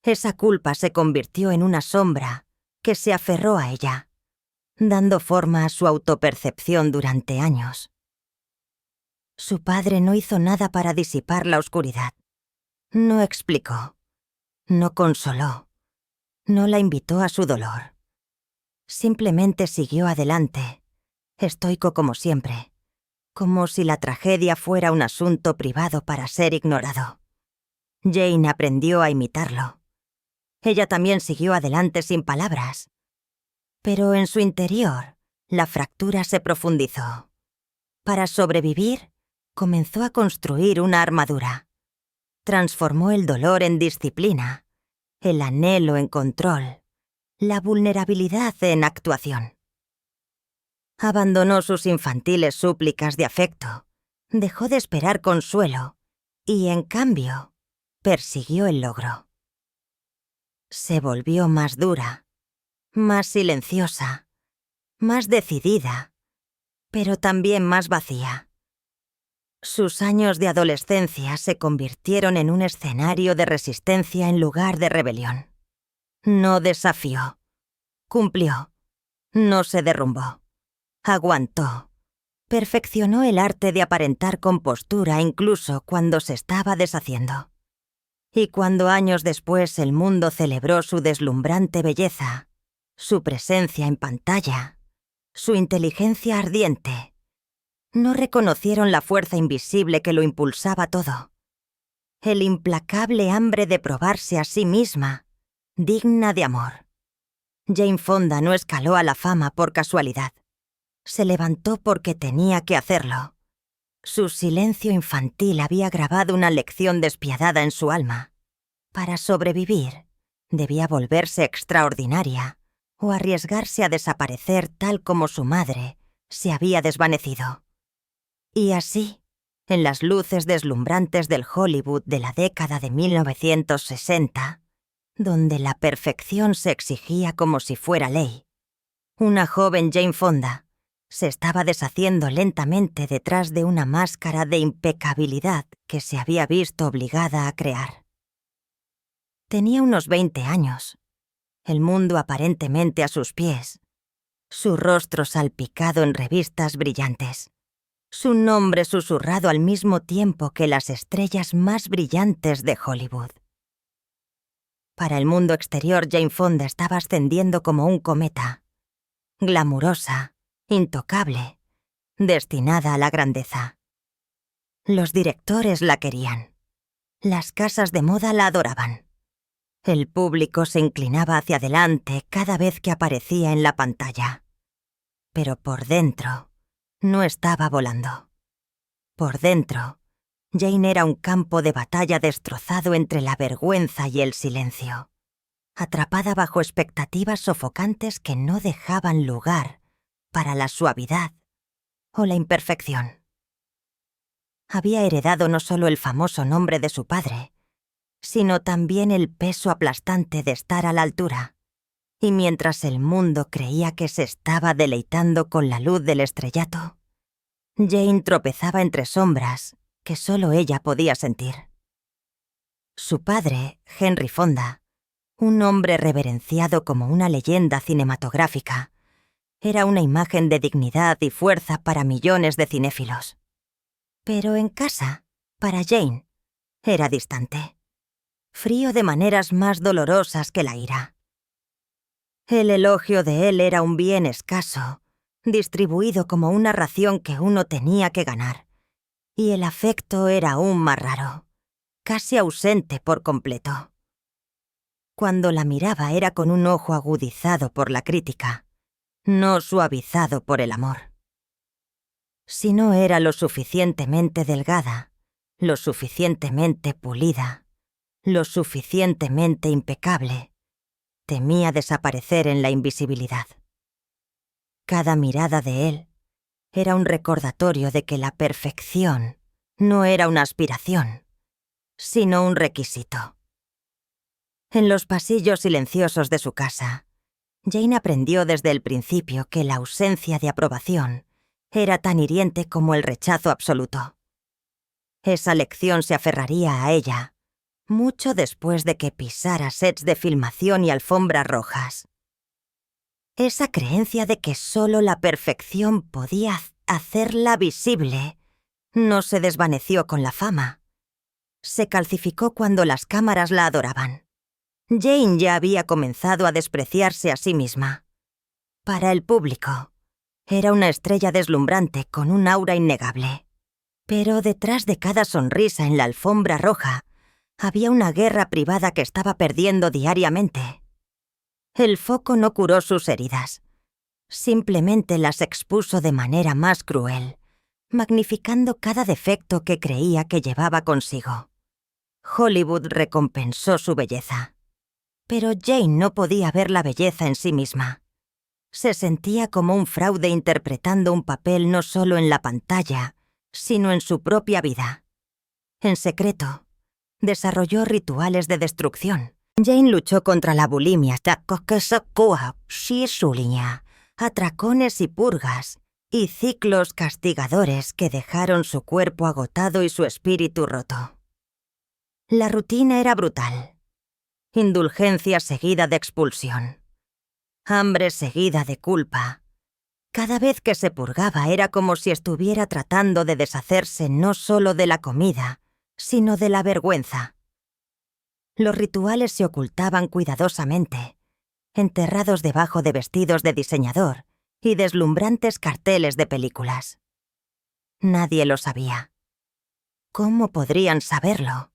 A: Esa culpa se convirtió en una sombra que se aferró a ella, dando forma a su autopercepción durante años. Su padre no hizo nada para disipar la oscuridad. No explicó, no consoló, no la invitó a su dolor. Simplemente siguió adelante, estoico como siempre, como si la tragedia fuera un asunto privado para ser ignorado. Jane aprendió a imitarlo. Ella también siguió adelante sin palabras. Pero en su interior, la fractura se profundizó. Para sobrevivir, comenzó a construir una armadura. Transformó el dolor en disciplina, el anhelo en control, la vulnerabilidad en actuación. Abandonó sus infantiles súplicas de afecto, dejó de esperar consuelo y, en cambio, persiguió el logro. Se volvió más dura, más silenciosa, más decidida, pero también más vacía. Sus años de adolescencia se convirtieron en un escenario de resistencia en lugar de rebelión. No desafió, cumplió, no se derrumbó, aguantó, perfeccionó el arte de aparentar compostura incluso cuando se estaba deshaciendo. Y cuando años después el mundo celebró su deslumbrante belleza, su presencia en pantalla, su inteligencia ardiente, no reconocieron la fuerza invisible que lo impulsaba todo. El implacable hambre de probarse a sí misma, digna de amor. Jane Fonda no escaló a la fama por casualidad. Se levantó porque tenía que hacerlo. Su silencio infantil había grabado una lección despiadada en su alma. Para sobrevivir, debía volverse extraordinaria o arriesgarse a desaparecer tal como su madre se había desvanecido. Y así, en las luces deslumbrantes del Hollywood de la década de 1960, donde la perfección se exigía como si fuera ley, una joven Jane Fonda se estaba deshaciendo lentamente detrás de una máscara de impecabilidad que se había visto obligada a crear. Tenía unos 20 años, el mundo aparentemente a sus pies, su rostro salpicado en revistas brillantes, su nombre susurrado al mismo tiempo que las estrellas más brillantes de Hollywood. Para el mundo exterior, Jane Fonda estaba ascendiendo como un cometa, glamurosa, intocable, destinada a la grandeza. Los directores la querían. Las casas de moda la adoraban. El público se inclinaba hacia adelante cada vez que aparecía en la pantalla. Pero por dentro, no estaba volando. Por dentro, Jane era un campo de batalla destrozado entre la vergüenza y el silencio, atrapada bajo expectativas sofocantes que no dejaban lugar para la suavidad o la imperfección. Había heredado no solo el famoso nombre de su padre, sino también el peso aplastante de estar a la altura. Y mientras el mundo creía que se estaba deleitando con la luz del estrellato, Jane tropezaba entre sombras que solo ella podía sentir. Su padre, Henry Fonda, un hombre reverenciado como una leyenda cinematográfica, era una imagen de dignidad y fuerza para millones de cinéfilos. Pero en casa, para Jane, Era distante, frío de maneras más dolorosas que la ira. El elogio de él era un bien escaso, distribuido como una ración que uno tenía que ganar, y el afecto era aún más raro, casi ausente por completo. Cuando la miraba era con un ojo agudizado por la crítica, no suavizado por el amor. Si no era lo suficientemente delgada, lo suficientemente pulida, lo suficientemente impecable, temía desaparecer en la invisibilidad. Cada mirada de él era un recordatorio de que la perfección no era una aspiración, sino un requisito. En los pasillos silenciosos de su casa, Jane aprendió desde el principio que la ausencia de aprobación era tan hiriente como el rechazo absoluto. Esa lección se aferraría a ella mucho después de que pisara sets de filmación y alfombras rojas. Esa creencia de que solo la perfección podía hacerla visible no se desvaneció con la fama. Se calcificó cuando las cámaras la adoraban. Jane ya había comenzado a despreciarse a sí misma. Para el público, era una estrella deslumbrante con un aura innegable. Pero detrás de cada sonrisa en la alfombra roja, había una guerra privada que estaba perdiendo diariamente. El foco no curó sus heridas. Simplemente las expuso de manera más cruel, magnificando cada defecto que creía que llevaba consigo. Hollywood recompensó su belleza. Pero Jane no podía ver la belleza en sí misma. Se sentía como un fraude interpretando un papel no solo en la pantalla, sino en su propia vida. En secreto, desarrolló rituales de destrucción. Jane luchó contra la bulimia, atracones y purgas, y ciclos castigadores que dejaron su cuerpo agotado y su espíritu roto. La rutina era brutal. Indulgencia seguida de expulsión. Hambre seguida de culpa. Cada vez que se purgaba era como si estuviera tratando de deshacerse no solo de la comida, sino de la vergüenza. Los rituales se ocultaban cuidadosamente, enterrados debajo de vestidos de diseñador y deslumbrantes carteles de películas. Nadie lo sabía. ¿Cómo podrían saberlo?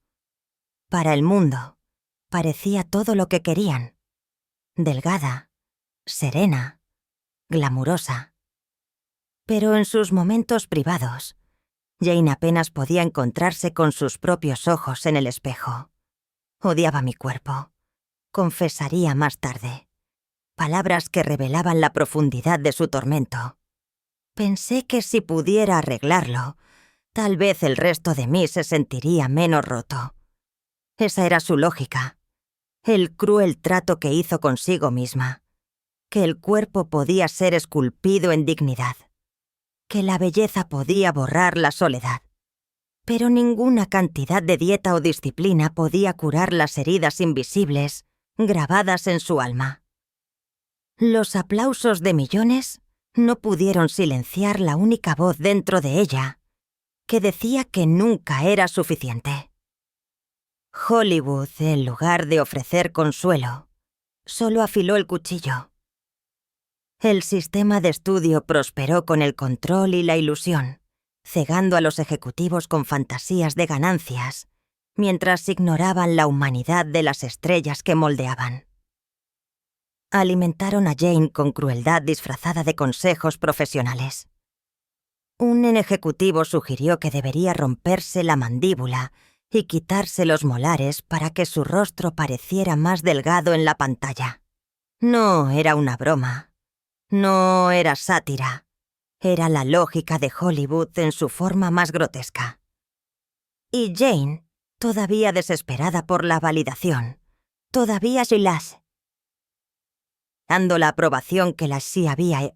A: Para el mundo, parecía todo lo que querían. Delgada, serena, glamurosa. Pero en sus momentos privados, Jane apenas podía encontrarse con sus propios ojos en el espejo. Odiaba mi cuerpo. Confesaría más tarde. Palabras que revelaban la profundidad de su tormento. Pensé que si pudiera arreglarlo, tal vez el resto de mí se sentiría menos roto. Esa era su lógica. El cruel trato que hizo consigo misma. Que el cuerpo podía ser esculpido en dignidad. Que la belleza podía borrar la soledad. Pero ninguna cantidad de dieta o disciplina podía curar las heridas invisibles grabadas en su alma. Los aplausos de millones no pudieron silenciar la única voz dentro de ella que decía que nunca era suficiente. Hollywood, en lugar de ofrecer consuelo, solo afiló el cuchillo. El sistema de estudio prosperó con el control y la ilusión, cegando a los ejecutivos con fantasías de ganancias, mientras ignoraban la humanidad de las estrellas que moldeaban. Alimentaron a Jane con crueldad disfrazada de consejos profesionales. Un ejecutivo sugirió que debería romperse la mandíbula y quitarse los molares para que su rostro pareciera más delgado en la pantalla. No era una broma. No era sátira. Era la lógica de Hollywood en su forma más grotesca. Y Jane, todavía desesperada por la validación, todavía dando la aprobación que la sí había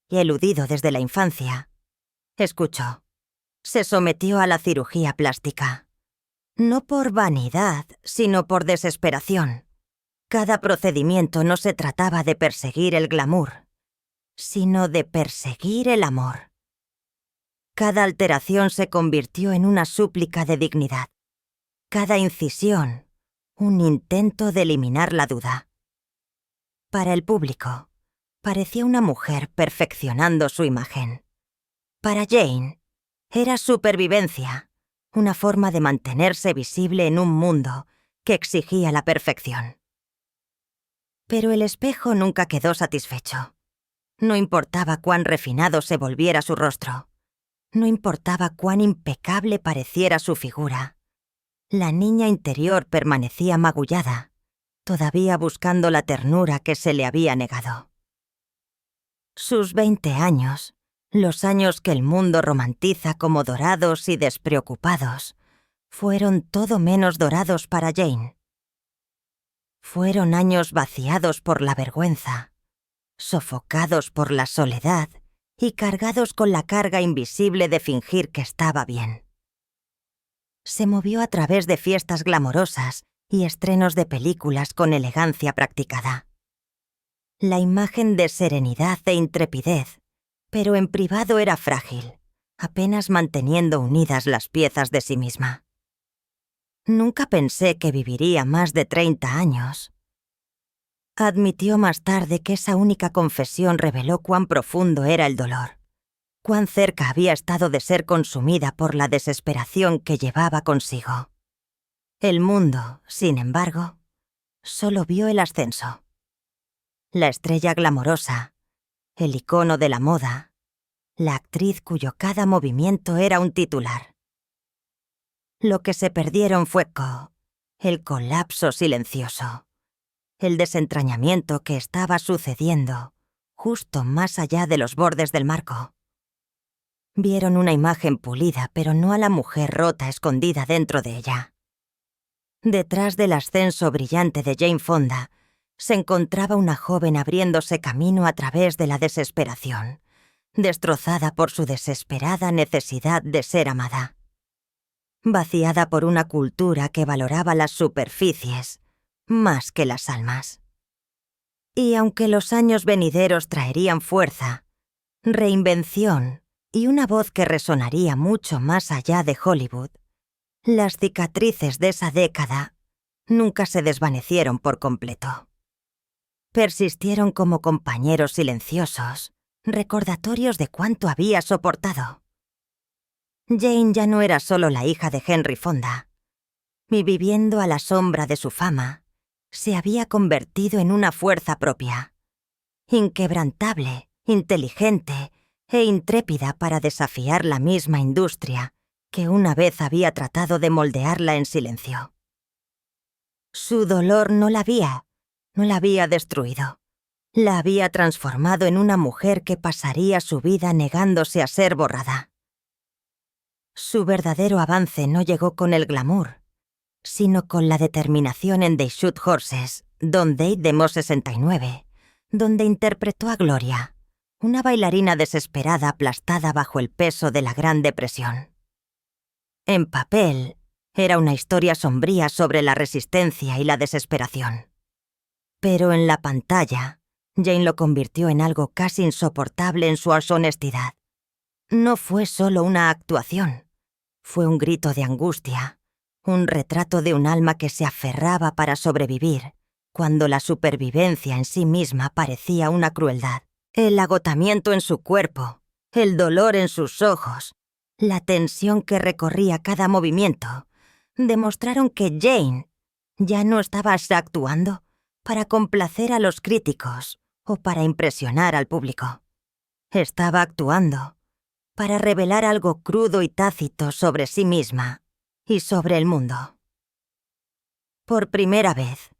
A: eludido desde la infancia, escuchó. Se sometió a la cirugía plástica. No por vanidad, sino por desesperación. Cada procedimiento no se trataba de perseguir el glamour, sino de perseguir el amor. Cada alteración se convirtió en una súplica de dignidad. cada incisión, un intento de eliminar la duda. Para el público, parecía una mujer perfeccionando su imagen. Para Jane, era supervivencia, una forma de mantenerse visible en un mundo que exigía la perfección. Pero el espejo nunca quedó satisfecho. No importaba cuán refinado se volviera su rostro. No importaba cuán impecable pareciera su figura. La niña interior permanecía magullada, todavía buscando la ternura que se le había negado. Sus 20 años, los años que el mundo romantiza como dorados y despreocupados, fueron todo menos dorados para Jane. Fueron años vaciados por la vergüenza, sofocados por la soledad y cargados con la carga invisible de fingir que estaba bien. Se movió a través de fiestas glamorosas y estrenos de películas con elegancia practicada. La imagen de serenidad e intrepidez, pero en privado era frágil, apenas manteniendo unidas las piezas de sí misma. Nunca pensé que viviría más de 30 años. Admitió más tarde que esa única confesión reveló cuán profundo era el dolor, cuán cerca había estado de ser consumida por la desesperación que llevaba consigo. El mundo, sin embargo, solo vio el ascenso. La estrella glamorosa, el icono de la moda, la actriz cuyo cada movimiento era un titular. Lo que se perdieron fue el colapso silencioso, el desentrañamiento que estaba sucediendo justo más allá de los bordes del marco. Vieron una imagen pulida, pero no a la mujer rota escondida dentro de ella. Detrás del ascenso brillante de Jane Fonda, se encontraba una joven abriéndose camino a través de la desesperación, destrozada por su desesperada necesidad de ser amada. Vaciada por una cultura que valoraba las superficies más que las almas. Y aunque los años venideros traerían fuerza, reinvención y una voz que resonaría mucho más allá de Hollywood, las cicatrices de esa década nunca se desvanecieron por completo. Persistieron como compañeros silenciosos, recordatorios de cuánto había soportado. Jane ya no era solo la hija de Henry Fonda, y viviendo a la sombra de su fama, se había convertido en una fuerza propia, inquebrantable, inteligente e intrépida para desafiar la misma industria que una vez había tratado de moldearla en silencio. Su dolor no la había destruido. La había transformado en una mujer que pasaría su vida negándose a ser borrada. Su verdadero avance no llegó con el glamour, sino con la determinación en They Shoot Horses, donde Demo 69, donde interpretó a Gloria, una bailarina desesperada aplastada bajo el peso de la Gran Depresión. En papel, era una historia sombría sobre la resistencia y la desesperación. Pero en la pantalla, Jane lo convirtió en algo casi insoportable en su honestidad. No fue solo una actuación, fue un grito de angustia, un retrato de un alma que se aferraba para sobrevivir, cuando la supervivencia en sí misma parecía una crueldad. El agotamiento en su cuerpo, el dolor en sus ojos, la tensión que recorría cada movimiento, demostraron que Jane ya no estaba actuando para complacer a los críticos o para impresionar al público. Estaba actuando para revelar algo crudo y tácito sobre sí misma y sobre el mundo. Por primera vez,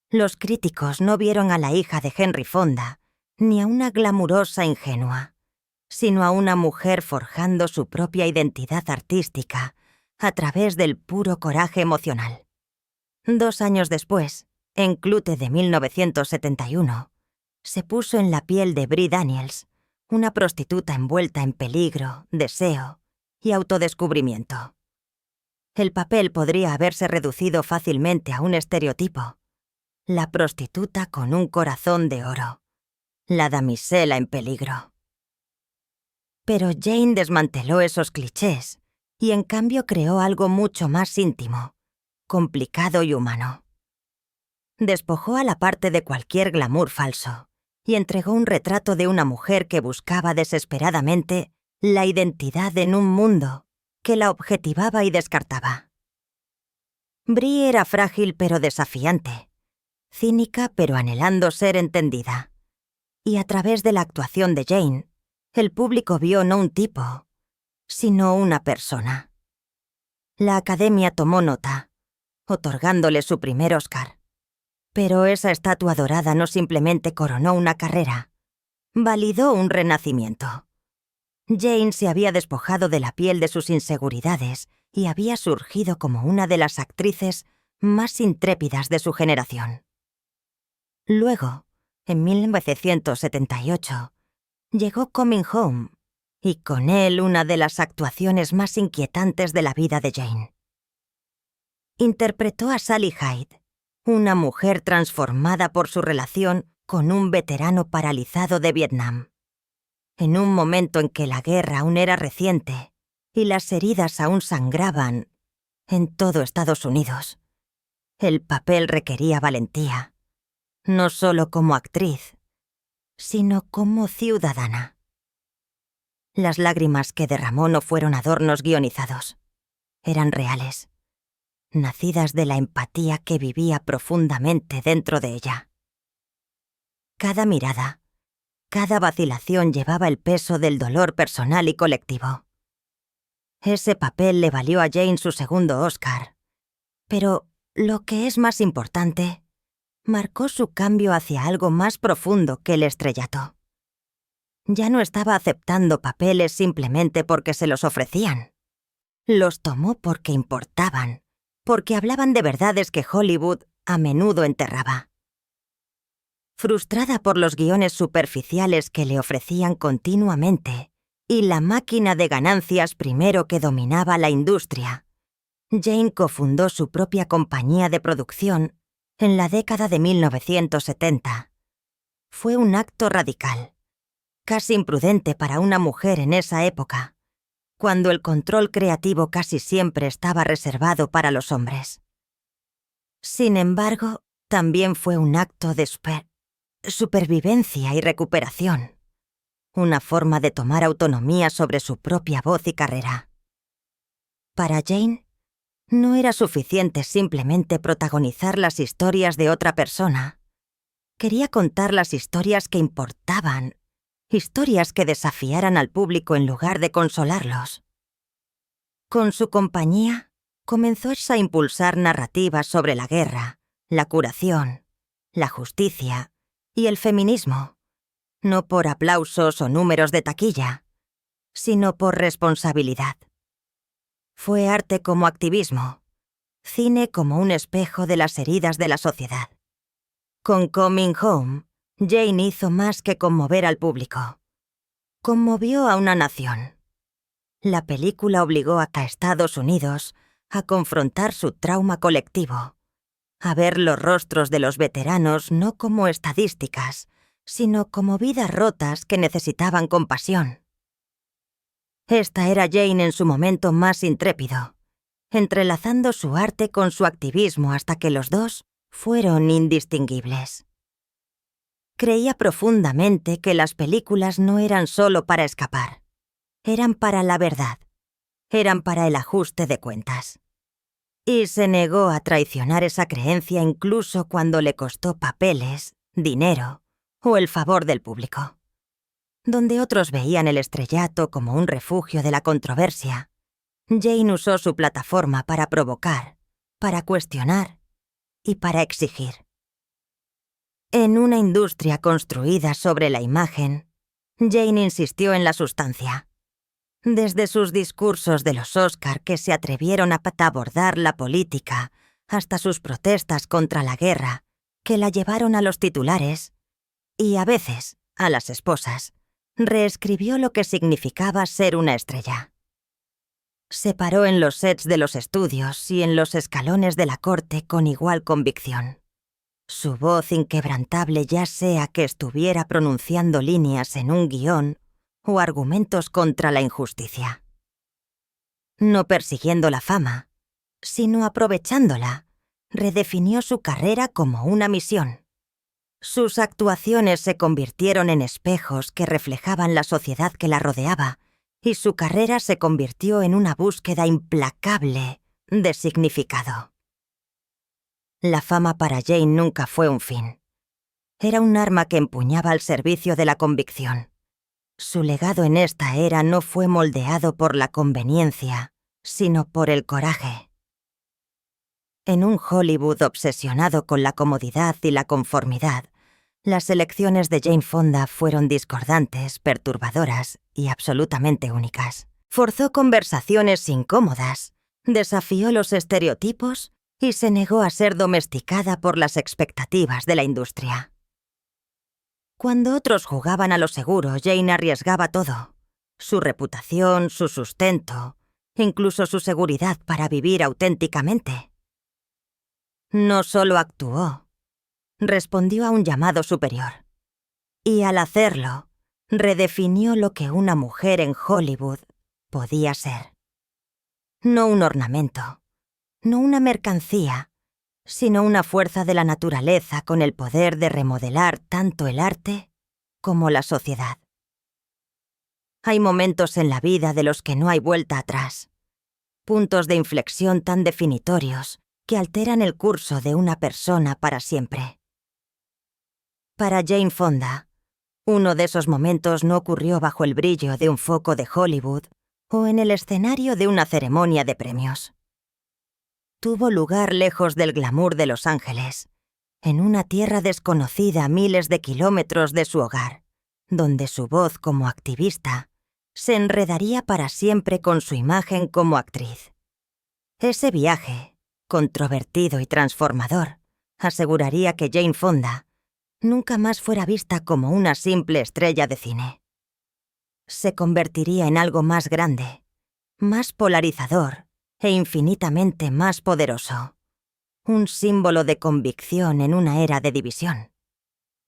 A: los críticos no vieron a la hija de Henry Fonda ni a una glamurosa ingenua, sino a una mujer forjando su propia identidad artística a través del puro coraje emocional. 2 años después, en Clute de 1971, se puso en la piel de Brie Daniels, una prostituta envuelta en peligro, deseo y autodescubrimiento. El papel podría haberse reducido fácilmente a un estereotipo: la prostituta con un corazón de oro, la damisela en peligro. Pero Jane desmanteló esos clichés y en cambio creó algo mucho más íntimo, complicado y humano. Despojó a la parte de cualquier glamour falso y entregó un retrato de una mujer que buscaba desesperadamente la identidad en un mundo que la objetivaba y descartaba. Brie era frágil pero desafiante, cínica pero anhelando ser entendida. Y a través de la actuación de Jane, el público vio no un tipo, sino una persona. La Academia tomó nota, otorgándole su primer Oscar. Pero esa estatua dorada no simplemente coronó una carrera, validó un renacimiento. Jane se había despojado de la piel de sus inseguridades y había surgido como una de las actrices más intrépidas de su generación. Luego, en 1978, llegó Coming Home, y con él una de las actuaciones más inquietantes de la vida de Jane. Interpretó a Sally Hyde, una mujer transformada por su relación con un veterano paralizado de Vietnam. En un momento en que la guerra aún era reciente y las heridas aún sangraban en todo Estados Unidos, el papel requería valentía, no solo como actriz, sino como ciudadana. Las lágrimas que derramó no fueron adornos guionizados, eran reales, nacidas de la empatía que vivía profundamente dentro de ella. Cada mirada, cada vacilación llevaba el peso del dolor personal y colectivo. Ese papel le valió a Jane su segundo Oscar, pero, lo que es más importante, marcó su cambio hacia algo más profundo que el estrellato. Ya no estaba aceptando papeles simplemente porque se los ofrecían. Los tomó porque importaban, porque hablaban de verdades que Hollywood a menudo enterraba. Frustrada por los guiones superficiales que le ofrecían continuamente y la máquina de ganancias primero que dominaba la industria, Jane cofundó su propia compañía de producción en la década de 1970. Fue un acto radical, casi imprudente para una mujer en esa época, cuando el control creativo casi siempre estaba reservado para los hombres. Sin embargo, también fue un acto de supervivencia y recuperación, una forma de tomar autonomía sobre su propia voz y carrera. Para Jane, no era suficiente simplemente protagonizar las historias de otra persona. Quería contar las historias que importaban, historias que desafiaran al público en lugar de consolarlos. Con su compañía, comenzó a impulsar narrativas sobre la guerra, la curación, la justicia y el feminismo, no por aplausos o números de taquilla, sino por responsabilidad. Fue arte como activismo, cine como un espejo de las heridas de la sociedad. Con Coming Home, Jane hizo más que conmover al público. Conmovió a una nación. La película obligó a Estados Unidos a confrontar su trauma colectivo, a ver los rostros de los veteranos no como estadísticas, sino como vidas rotas que necesitaban compasión. Esta era Jane en su momento más intrépido, entrelazando su arte con su activismo hasta que los dos fueron indistinguibles. Creía profundamente que las películas no eran solo para escapar, eran para la verdad, eran para el ajuste de cuentas. Y se negó a traicionar esa creencia incluso cuando le costó papeles, dinero o el favor del público. Donde otros veían el estrellato como un refugio de la controversia, Jane usó su plataforma para provocar, para cuestionar y para exigir. En una industria construida sobre la imagen, Jane insistió en la sustancia. Desde sus discursos de los Oscar que se atrevieron a abordar la política, hasta sus protestas contra la guerra, que la llevaron a los titulares, y a veces a las esposas, reescribió lo que significaba ser una estrella. Se paró en los sets de los estudios y en los escalones de la corte con igual convicción. Su voz inquebrantable, ya sea que estuviera pronunciando líneas en un guión o argumentos contra la injusticia. No persiguiendo la fama, sino aprovechándola, redefinió su carrera como una misión. Sus actuaciones se convirtieron en espejos que reflejaban la sociedad que la rodeaba, y su carrera se convirtió en una búsqueda implacable de significado. La fama para Jane nunca fue un fin. Era un arma que empuñaba al servicio de la convicción. Su legado en esta era no fue moldeado por la conveniencia, sino por el coraje. En un Hollywood obsesionado con la comodidad y la conformidad, las elecciones de Jane Fonda fueron discordantes, perturbadoras y absolutamente únicas. Forzó conversaciones incómodas, desafió los estereotipos y se negó a ser domesticada por las expectativas de la industria. Cuando otros jugaban a lo seguro, Jane arriesgaba todo: su reputación, su sustento, incluso su seguridad para vivir auténticamente. No solo actuó, respondió a un llamado superior. Y al hacerlo, redefinió lo que una mujer en Hollywood podía ser. No un ornamento, no una mercancía, sino una fuerza de la naturaleza con el poder de remodelar tanto el arte como la sociedad. Hay momentos en la vida de los que no hay vuelta atrás, puntos de inflexión tan definitorios que alteran el curso de una persona para siempre. Para Jane Fonda, uno de esos momentos no ocurrió bajo el brillo de un foco de Hollywood o en el escenario de una ceremonia de premios. Tuvo lugar lejos del glamour de Los Ángeles, en una tierra desconocida a miles de kilómetros de su hogar, donde su voz como activista se enredaría para siempre con su imagen como actriz. Ese viaje, controvertido y transformador, aseguraría que Jane Fonda nunca más fuera vista como una simple estrella de cine. Se convertiría en algo más grande, más polarizador e infinitamente más poderoso. Un símbolo de convicción en una era de división.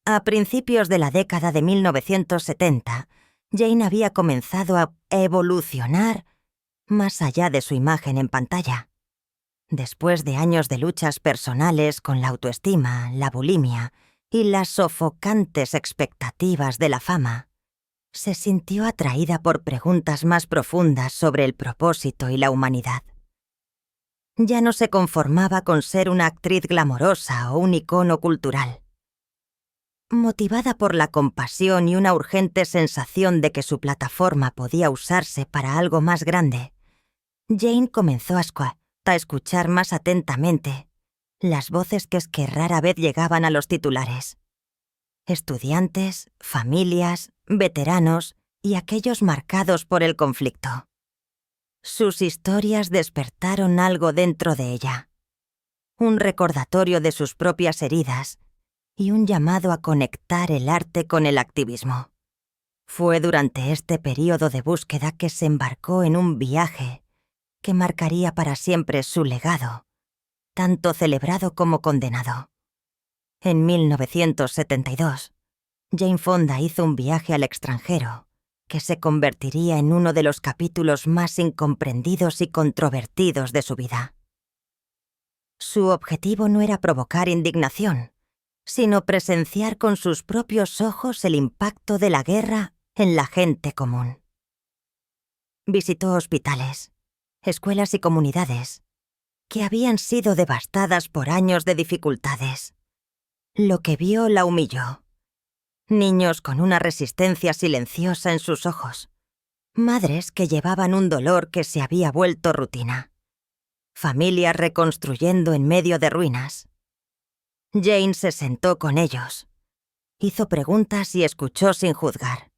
A: A principios de la década de 1970, Jane había comenzado a evolucionar más allá de su imagen en pantalla. Después de años de luchas personales con la autoestima, la bulimia y las sofocantes expectativas de la fama, se sintió atraída por preguntas más profundas sobre el propósito y la humanidad. Ya no se conformaba con ser una actriz glamorosa o un icono cultural. Motivada por la compasión y una urgente sensación de que su plataforma podía usarse para algo más grande, Jane comenzó a escuchar más atentamente las voces que rara vez llegaban a los titulares. Estudiantes, familias, veteranos y aquellos marcados por el conflicto. Sus historias despertaron algo dentro de ella. Un recordatorio de sus propias heridas y un llamado a conectar el arte con el activismo. Fue durante este periodo de búsqueda que se embarcó en un viaje que marcaría para siempre su legado, tanto celebrado como condenado. En 1972, Jane Fonda hizo un viaje al extranjero que se convertiría en uno de los capítulos más incomprendidos y controvertidos de su vida. Su objetivo no era provocar indignación, sino presenciar con sus propios ojos el impacto de la guerra en la gente común. Visitó hospitales, escuelas y comunidades que habían sido devastadas por años de dificultades. Lo que vio la humilló. Niños con una resistencia silenciosa en sus ojos. Madres que llevaban un dolor que se había vuelto rutina. Familias reconstruyendo en medio de ruinas. Jane se sentó con ellos. Hizo preguntas y escuchó sin juzgar.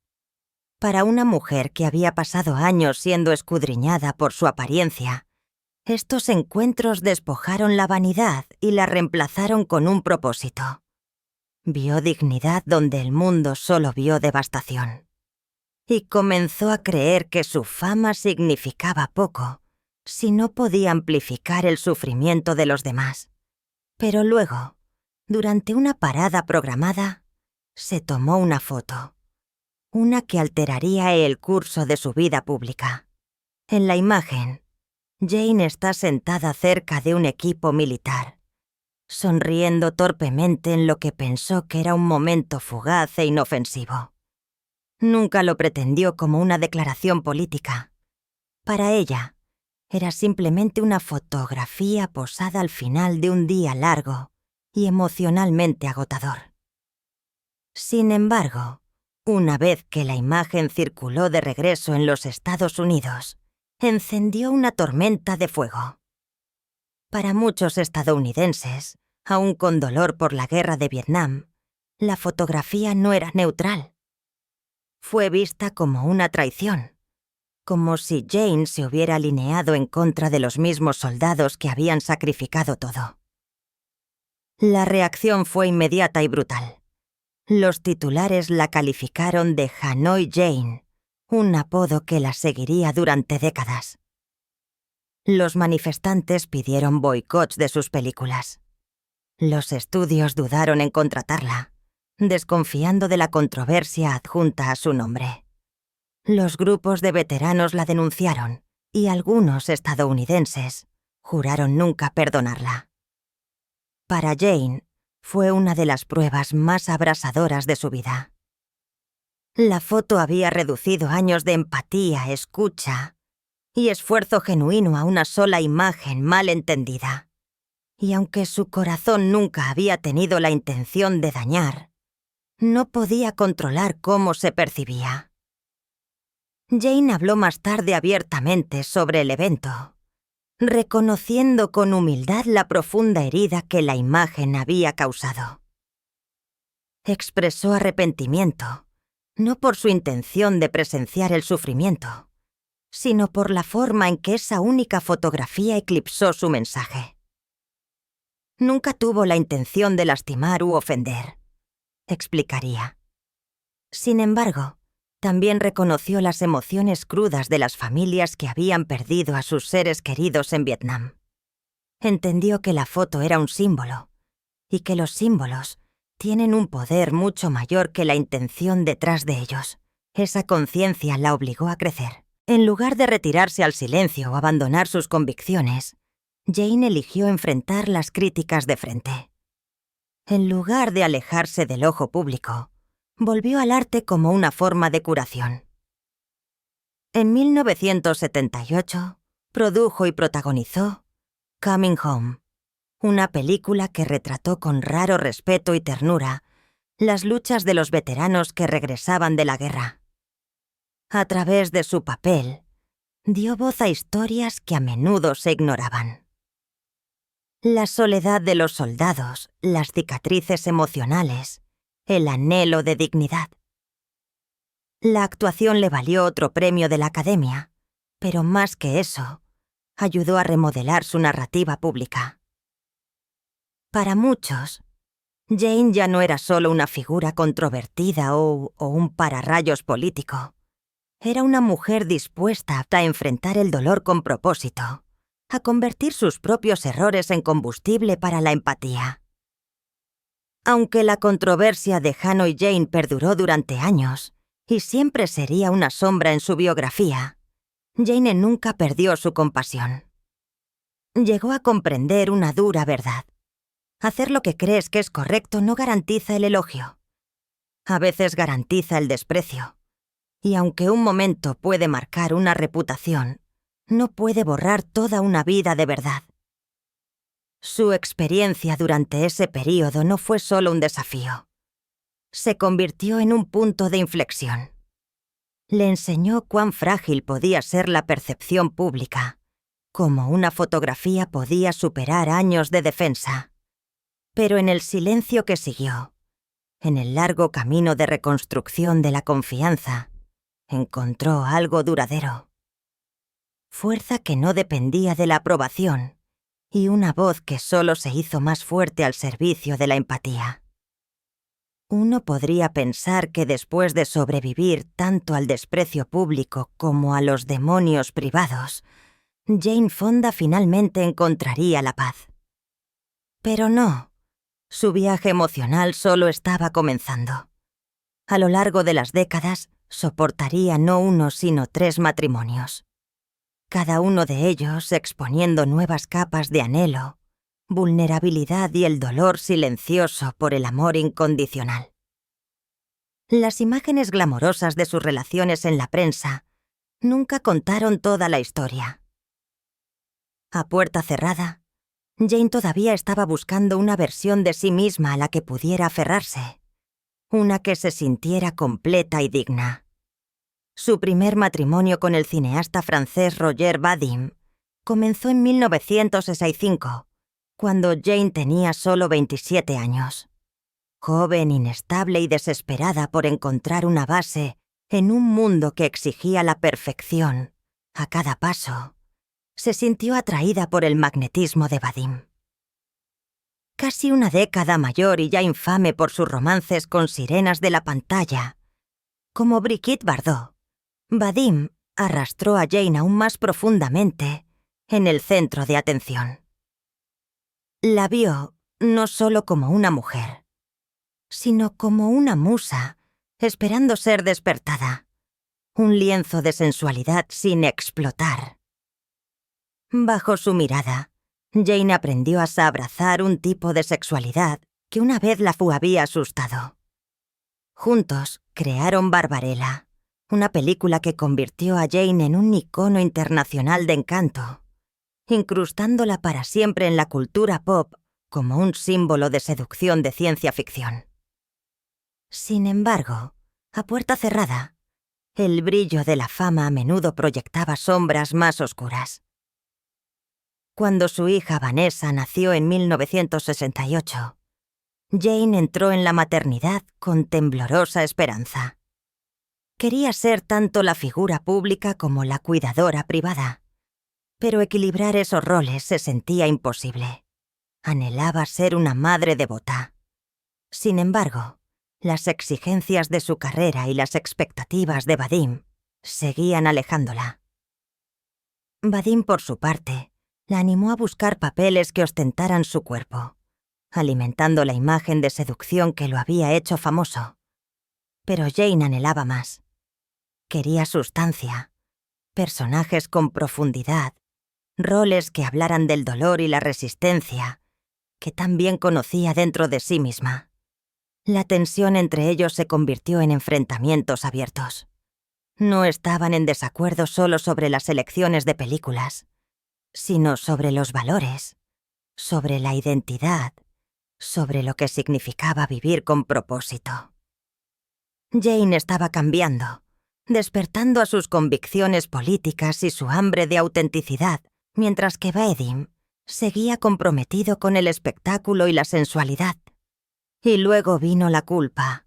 A: Para una mujer que había pasado años siendo escudriñada por su apariencia, estos encuentros despojaron la vanidad y la reemplazaron con un propósito. Vio dignidad donde el mundo solo vio devastación. Y comenzó a creer que su fama significaba poco si no podía amplificar el sufrimiento de los demás. Pero luego, durante una parada programada, se tomó una foto. Una que alteraría el curso de su vida pública. En la imagen, Jane está sentada cerca de un equipo militar, sonriendo torpemente en lo que pensó que era un momento fugaz e inofensivo. Nunca lo pretendió como una declaración política. Para ella, era simplemente una fotografía posada al final de un día largo y emocionalmente agotador. Sin embargo, una vez que la imagen circuló de regreso en los Estados Unidos, encendió una tormenta de fuego. Para muchos estadounidenses, aún con dolor por la guerra de Vietnam, la fotografía no era neutral. Fue vista como una traición, como si Jane se hubiera alineado en contra de los mismos soldados que habían sacrificado todo. La reacción fue inmediata y brutal. Los titulares la calificaron de Hanoi Jane, un apodo que la seguiría durante décadas. Los manifestantes pidieron boicots de sus películas. Los estudios dudaron en contratarla, desconfiando de la controversia adjunta a su nombre. Los grupos de veteranos la denunciaron y algunos estadounidenses juraron nunca perdonarla. Para Jane, fue una de las pruebas más abrasadoras de su vida. La foto había reducido años de empatía, escucha y esfuerzo genuino a una sola imagen mal entendida. Y aunque su corazón nunca había tenido la intención de dañar, no podía controlar cómo se percibía. Jane habló más tarde abiertamente sobre el evento, reconociendo con humildad la profunda herida que la imagen había causado. Expresó arrepentimiento, no por su intención de presenciar el sufrimiento, sino por la forma en que esa única fotografía eclipsó su mensaje. Nunca tuvo la intención de lastimar u ofender, explicaría. Sin embargo, también reconoció las emociones crudas de las familias que habían perdido a sus seres queridos en Vietnam. Entendió que la foto era un símbolo, y que los símbolos tienen un poder mucho mayor que la intención detrás de ellos. Esa conciencia la obligó a crecer. En lugar de retirarse al silencio o abandonar sus convicciones, Jane eligió enfrentar las críticas de frente. En lugar de alejarse del ojo público, volvió al arte como una forma de curación. En 1978, produjo y protagonizó Coming Home, una película que retrató con raro respeto y ternura las luchas de los veteranos que regresaban de la guerra. A través de su papel, dio voz a historias que a menudo se ignoraban. La soledad de los soldados, las cicatrices emocionales, el anhelo de dignidad. La actuación le valió otro premio de la Academia, pero más que eso, ayudó a remodelar su narrativa pública. Para muchos, Jane ya no era solo una figura controvertida o un pararrayos político. Era una mujer dispuesta a enfrentar el dolor con propósito, a convertir sus propios errores en combustible para la empatía. Aunque la controversia de Hanoi Jane perduró durante años y siempre sería una sombra en su biografía, Jane nunca perdió su compasión. Llegó a comprender una dura verdad. Hacer lo que crees que es correcto no garantiza el elogio. A veces garantiza el desprecio. Y aunque un momento puede marcar una reputación, no puede borrar toda una vida de verdad. Su experiencia durante ese período no fue solo un desafío. Se convirtió en un punto de inflexión. Le enseñó cuán frágil podía ser la percepción pública, cómo una fotografía podía superar años de defensa. Pero en el silencio que siguió, en el largo camino de reconstrucción de la confianza, encontró algo duradero. Fuerza que no dependía de la aprobación y una voz que solo se hizo más fuerte al servicio de la empatía. Uno podría pensar que después de sobrevivir tanto al desprecio público como a los demonios privados, Jane Fonda finalmente encontraría la paz. Pero no, su viaje emocional solo estaba comenzando. A lo largo de las décadas, soportaría no uno sino 3 matrimonios. cada uno de ellos exponiendo nuevas capas de anhelo, vulnerabilidad y el dolor silencioso por el amor incondicional. Las imágenes glamorosas de sus relaciones en la prensa nunca contaron toda la historia. A puerta cerrada, Jane todavía estaba buscando una versión de sí misma a la que pudiera aferrarse, una que se sintiera completa y digna. Su primer matrimonio con el cineasta francés Roger Vadim comenzó en 1965, cuando Jane tenía solo 27 años. Joven, inestable y desesperada por encontrar una base en un mundo que exigía la perfección a cada paso, se sintió atraída por el magnetismo de Vadim. Casi una década mayor y ya infame por sus romances con sirenas de la pantalla, como Brigitte Bardot, Vadim arrastró a Jane aún más profundamente en el centro de atención. La vio no solo como una mujer, sino como una musa esperando ser despertada, un lienzo de sensualidad sin explotar. Bajo su mirada, Jane aprendió a abrazar un tipo de sexualidad que una vez la había asustado. Juntos crearon Barbarella, una película que convirtió a Jane en un icono internacional de encanto, incrustándola para siempre en la cultura pop como un símbolo de seducción de ciencia ficción. Sin embargo, a puerta cerrada, el brillo de la fama a menudo proyectaba sombras más oscuras. Cuando su hija Vanessa nació en 1968, Jane entró en la maternidad con temblorosa esperanza. Quería ser tanto la figura pública como la cuidadora privada, pero equilibrar esos roles se sentía imposible. Anhelaba ser una madre devota. Sin embargo, las exigencias de su carrera y las expectativas de Vadim seguían alejándola. Vadim, por su parte, la animó a buscar papeles que ostentaran su cuerpo, alimentando la imagen de seducción que lo había hecho famoso. Pero Jane anhelaba más. Quería sustancia, personajes con profundidad, roles que hablaran del dolor y la resistencia, que tan bien conocía dentro de sí misma. La tensión entre ellos se convirtió en enfrentamientos abiertos. No estaban en desacuerdo solo sobre las elecciones de películas, sino sobre los valores, sobre la identidad, sobre lo que significaba vivir con propósito. Jane estaba cambiando, despertando a sus convicciones políticas y su hambre de autenticidad, mientras que Vadim seguía comprometido con el espectáculo y la sensualidad. Y luego vino la culpa,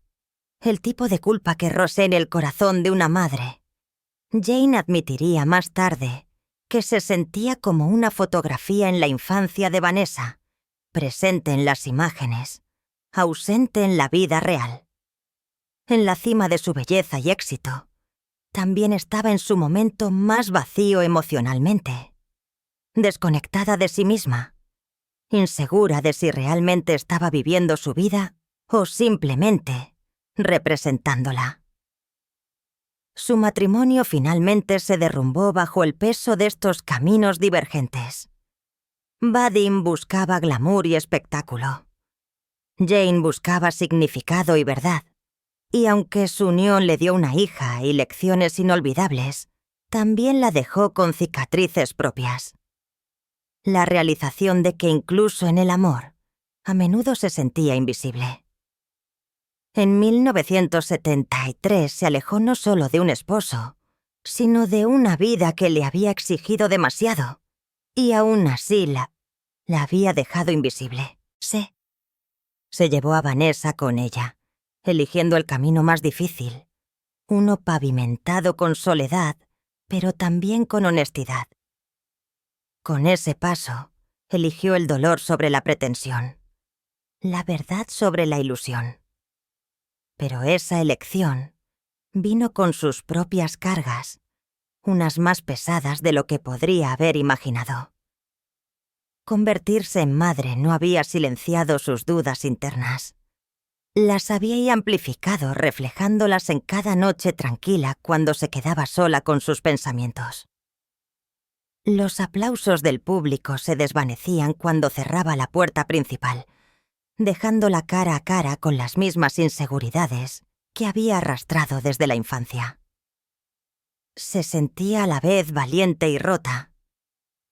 A: el tipo de culpa que roce en el corazón de una madre. Jane admitiría más tarde que se sentía como una fotografía en la infancia de Vanessa, presente en las imágenes, ausente en la vida real. En la cima de su belleza y éxito, también estaba en su momento más vacío emocionalmente, desconectada de sí misma, insegura de si realmente estaba viviendo su vida o simplemente representándola. Su matrimonio finalmente se derrumbó bajo el peso de estos caminos divergentes. Vadim buscaba glamour y espectáculo. Jane buscaba significado y verdad. Y aunque su unión le dio una hija y lecciones inolvidables, también la dejó con cicatrices propias. La realización de que incluso en el amor, a menudo se sentía invisible. En 1973 se alejó no solo de un esposo, sino de una vida que le había exigido demasiado, y aún así la había dejado invisible. Se llevó a Vanessa con ella, eligiendo el camino más difícil, uno pavimentado con soledad, pero también con honestidad. Con ese paso, eligió el dolor sobre la pretensión, la verdad sobre la ilusión. Pero esa elección vino con sus propias cargas, unas más pesadas de lo que podría haber imaginado. Convertirse en madre no había silenciado sus dudas internas. Las había amplificado, reflejándolas en cada noche tranquila cuando se quedaba sola con sus pensamientos. Los aplausos del público se desvanecían cuando cerraba la puerta principal, dejándola cara a cara con las mismas inseguridades que había arrastrado desde la infancia. Se sentía a la vez valiente y rota,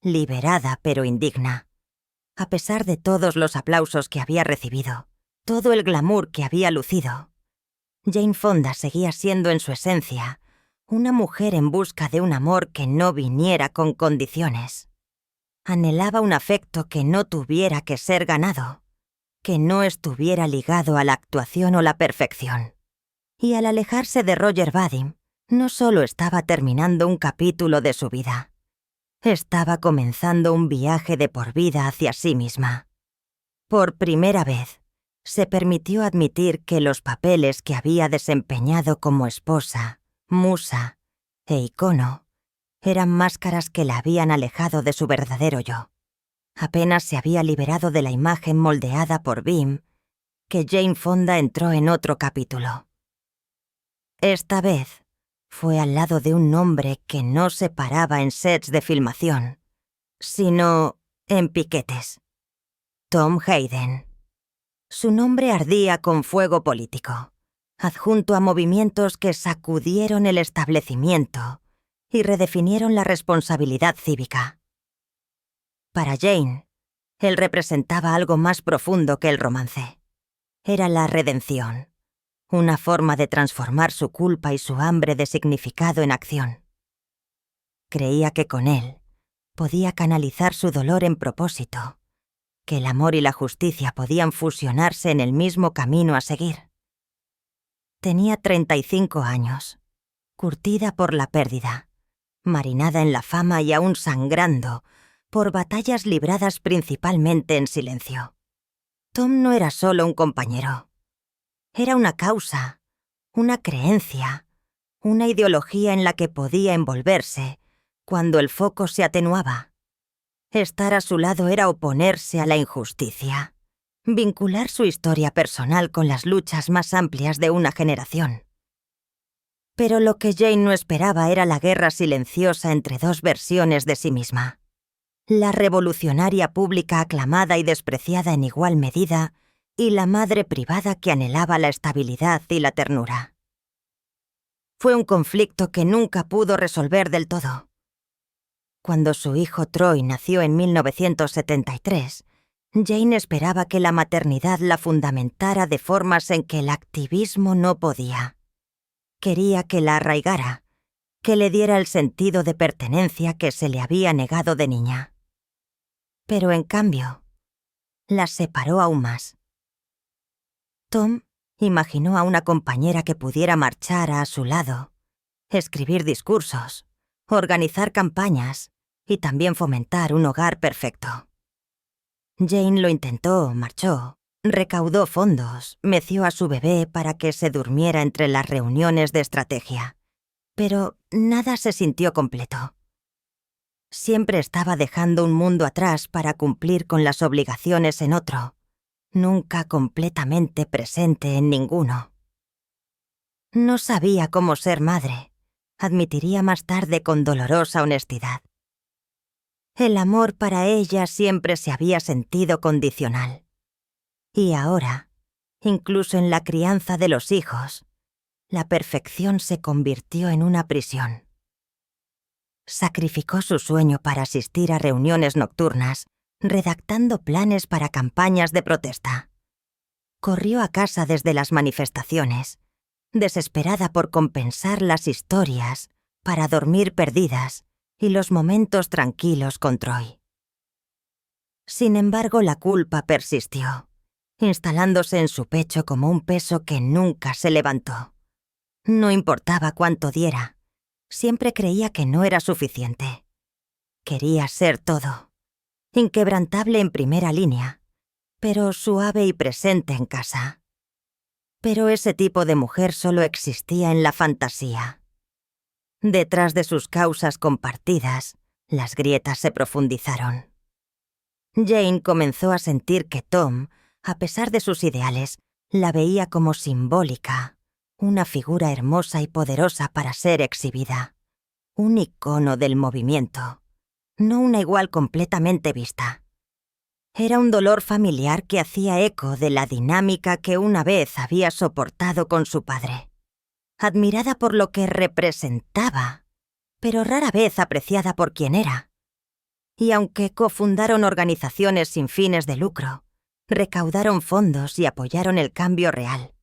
A: liberada pero indigna. A pesar de todos los aplausos que había recibido, todo el glamour que había lucido, Jane Fonda seguía siendo en su esencia una mujer en busca de un amor que no viniera con condiciones. Anhelaba un afecto que no tuviera que ser ganado, que no estuviera ligado a la actuación o la perfección. Y al alejarse de Roger Vadim, no solo estaba terminando un capítulo de su vida, estaba comenzando un viaje de por vida hacia sí misma. Por primera vez, se permitió admitir que los papeles que había desempeñado como esposa, musa e icono eran máscaras que la habían alejado de su verdadero yo. Apenas se había liberado de la imagen moldeada por Bim, que Jane Fonda entró en otro capítulo. Esta vez fue al lado de un hombre que no se paraba en sets de filmación, sino en piquetes. Tom Hayden. Su nombre ardía con fuego político, adjunto a movimientos que sacudieron el establecimiento y redefinieron la responsabilidad cívica. Para Jane, él representaba algo más profundo que el romance. Era la redención, una forma de transformar su culpa y su hambre de significado en acción. Creía que con él podía canalizar su dolor en propósito, que el amor y la justicia podían fusionarse en el mismo camino a seguir. Tenía 35 años, curtida por la pérdida, marinada en la fama y aún sangrando por batallas libradas principalmente en silencio. Tom no era solo un compañero. Era una causa, una creencia, una ideología en la que podía envolverse cuando el foco se atenuaba. Estar a su lado era oponerse a la injusticia, vincular su historia personal con las luchas más amplias de una generación. Pero lo que Jane no esperaba era la guerra silenciosa entre dos versiones de sí misma. La revolucionaria pública aclamada y despreciada en igual medida, y la madre privada que anhelaba la estabilidad y la ternura. Fue un conflicto que nunca pudo resolver del todo. Cuando su hijo Troy nació en 1973, Jane esperaba que la maternidad la fundamentara de formas en que el activismo no podía. Quería que la arraigara, que le diera el sentido de pertenencia que se le había negado de niña. Pero en cambio, la separó aún más. Tom imaginó a una compañera que pudiera marchar a su lado, escribir discursos, organizar campañas y también fomentar un hogar perfecto. Jane lo intentó, marchó, recaudó fondos, meció a su bebé para que se durmiera entre las reuniones de estrategia, pero nada se sintió completo. Siempre estaba dejando un mundo atrás para cumplir con las obligaciones en otro, nunca completamente presente en ninguno. No sabía cómo ser madre, admitiría más tarde con dolorosa honestidad. El amor para ella siempre se había sentido condicional. Y ahora, incluso en la crianza de los hijos, la perfección se convirtió en una prisión. Sacrificó su sueño para asistir a reuniones nocturnas, redactando planes para campañas de protesta. Corrió a casa desde las manifestaciones, desesperada por compensar las historias para dormir perdidas y los momentos tranquilos con Troy. Sin embargo, la culpa persistió, instalándose en su pecho como un peso que nunca se levantó. No importaba cuánto diera, siempre creía que no era suficiente. Quería ser todo, inquebrantable en primera línea, pero suave y presente en casa. Pero ese tipo de mujer solo existía en la fantasía. Detrás de sus causas compartidas, las grietas se profundizaron. Jane comenzó a sentir que Tom, a pesar de sus ideales, la veía como simbólica, una figura hermosa y poderosa para ser exhibida, un icono del movimiento, no una igual completamente vista. Era un dolor familiar que hacía eco de la dinámica que una vez había soportado con su padre. Admirada por lo que representaba, pero rara vez apreciada por quien era. Y aunque cofundaron organizaciones sin fines de lucro, recaudaron fondos y apoyaron el cambio real.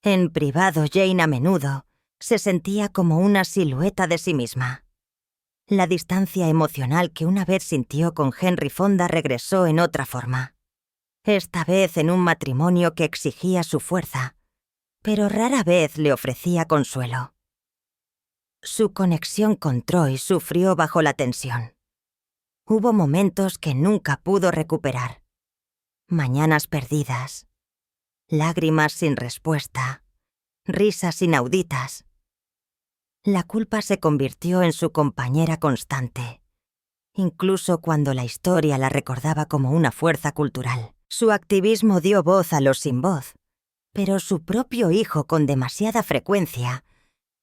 A: En privado, Jane a menudo se sentía como una silueta de sí misma. La distancia emocional que una vez sintió con Henry Fonda regresó en otra forma. Esta vez en un matrimonio que exigía su fuerza, pero rara vez le ofrecía consuelo. Su conexión con Troy sufrió bajo la tensión. Hubo momentos que nunca pudo recuperar. Mañanas perdidas, lágrimas sin respuesta, risas inauditas. La culpa se convirtió en su compañera constante, incluso cuando la historia la recordaba como una fuerza cultural. Su activismo dio voz a los sin voz, pero su propio hijo, con demasiada frecuencia,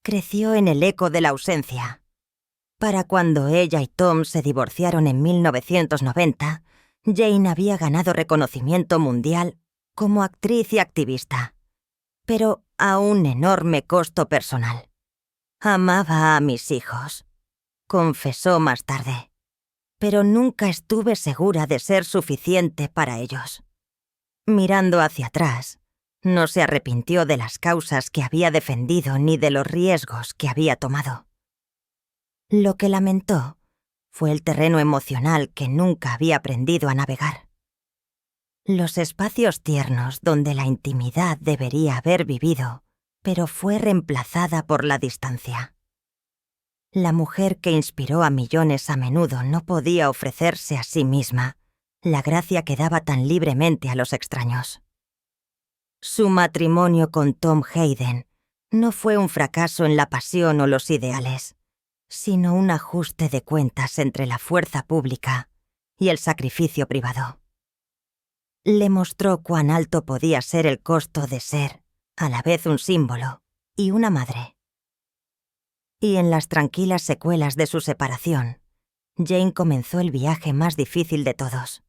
A: creció en el eco de la ausencia. Para cuando ella y Tom se divorciaron en 1990, Jane había ganado reconocimiento mundial como actriz y activista, pero a un enorme costo personal. Amaba a mis hijos, confesó más tarde, pero nunca estuve segura de ser suficiente para ellos. Mirando hacia atrás, no se arrepintió de las causas que había defendido ni de los riesgos que había tomado. Lo que lamentó fue el terreno emocional que nunca había aprendido a navegar. Los espacios tiernos donde la intimidad debería haber vivido, pero fue reemplazada por la distancia. La mujer que inspiró a millones a menudo no podía ofrecerse a sí misma la gracia que daba tan libremente a los extraños. Su matrimonio con Tom Hayden no fue un fracaso en la pasión o los ideales, sino un ajuste de cuentas entre la fuerza pública y el sacrificio privado. Le mostró cuán alto podía ser el costo de ser, a la vez un símbolo y una madre. Y en las tranquilas secuelas de su separación, Jane comenzó el viaje más difícil de todos,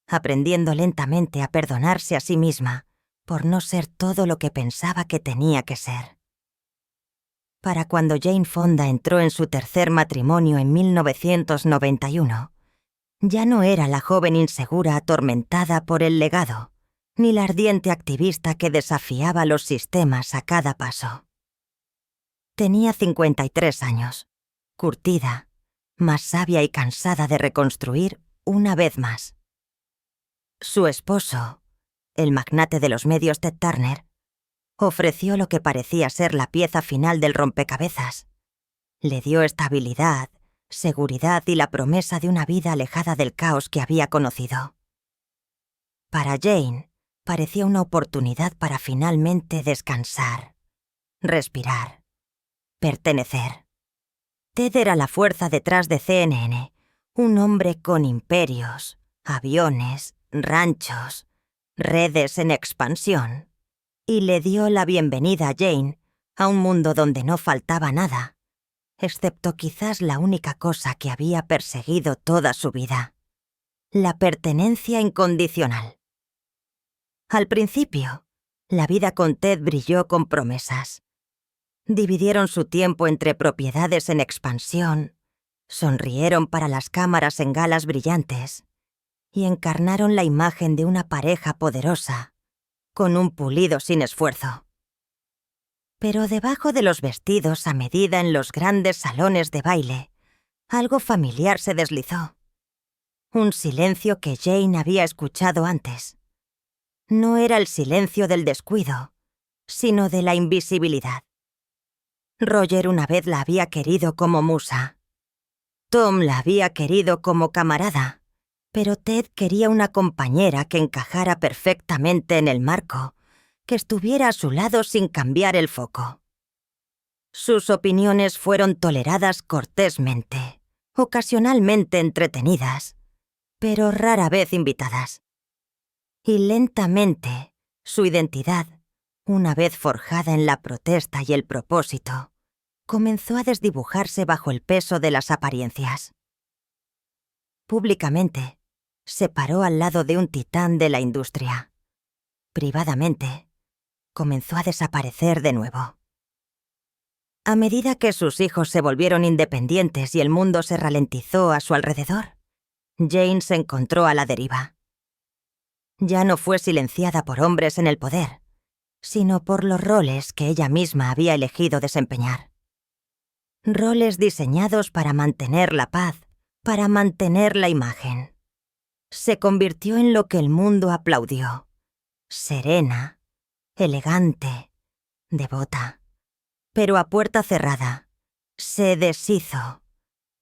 A: aprendiendo lentamente a perdonarse a sí misma por no ser todo lo que pensaba que tenía que ser. Para cuando Jane Fonda entró en su tercer matrimonio en 1991, ya no era la joven insegura atormentada por el legado, ni la ardiente activista que desafiaba los sistemas a cada paso. Tenía 53 años, curtida, más sabia y cansada de reconstruir una vez más. Su esposo, el magnate de los medios Ted Turner, ofreció lo que parecía ser la pieza final del rompecabezas. Le dio estabilidad, seguridad y la promesa de una vida alejada del caos que había conocido. Para Jane, parecía una oportunidad para finalmente descansar, respirar, pertenecer. Ted era la fuerza detrás de CNN, un hombre con imperios, aviones, ranchos, redes en expansión, y le dio la bienvenida a Jane a un mundo donde no faltaba nada, excepto quizás la única cosa que había perseguido toda su vida: la pertenencia incondicional. Al principio, la vida con Ted brilló con promesas. Dividieron su tiempo entre propiedades en expansión, sonrieron para las cámaras en galas brillantes y encarnaron la imagen de una pareja poderosa, con un pulido sin esfuerzo. Pero debajo de los vestidos a medida en los grandes salones de baile, algo familiar se deslizó. Un silencio que Jane había escuchado antes. No era el silencio del descuido, sino de la invisibilidad. Roger una vez la había querido como musa. Tom la había querido como camarada, pero Ted quería una compañera que encajara perfectamente en el marco, que estuviera a su lado sin cambiar el foco. Sus opiniones fueron toleradas cortésmente, ocasionalmente entretenidas, pero rara vez invitadas. Y lentamente, su identidad, una vez forjada en la protesta y el propósito, comenzó a desdibujarse bajo el peso de las apariencias. Públicamente, se paró al lado de un titán de la industria. Privadamente, comenzó a desaparecer de nuevo. A medida que sus hijos se volvieron independientes y el mundo se ralentizó a su alrededor, Jane se encontró a la deriva. Ya no fue silenciada por hombres en el poder, sino por los roles que ella misma había elegido desempeñar. Roles diseñados para mantener la paz, para mantener la imagen. Se convirtió en lo que el mundo aplaudió: serena, elegante, devota. Pero a puerta cerrada, se deshizo,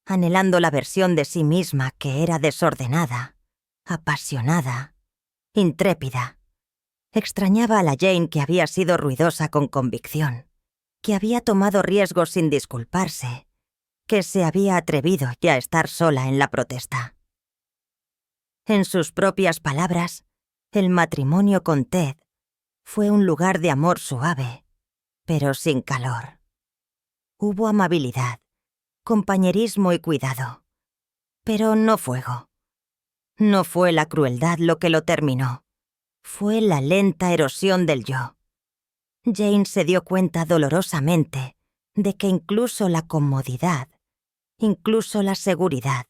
A: anhelando la versión de sí misma que era desordenada, apasionada, intrépida. Extrañaba a la Jane que había sido ruidosa con convicción, que había tomado riesgos sin disculparse, que se había atrevido ya a estar sola en la protesta. En sus propias palabras, el matrimonio con Ted fue un lugar de amor suave, pero sin calor. Hubo amabilidad, compañerismo y cuidado, pero no fuego. No fue la crueldad lo que lo terminó, fue la lenta erosión del yo. Jane se dio cuenta dolorosamente de que incluso la comodidad, incluso la seguridad,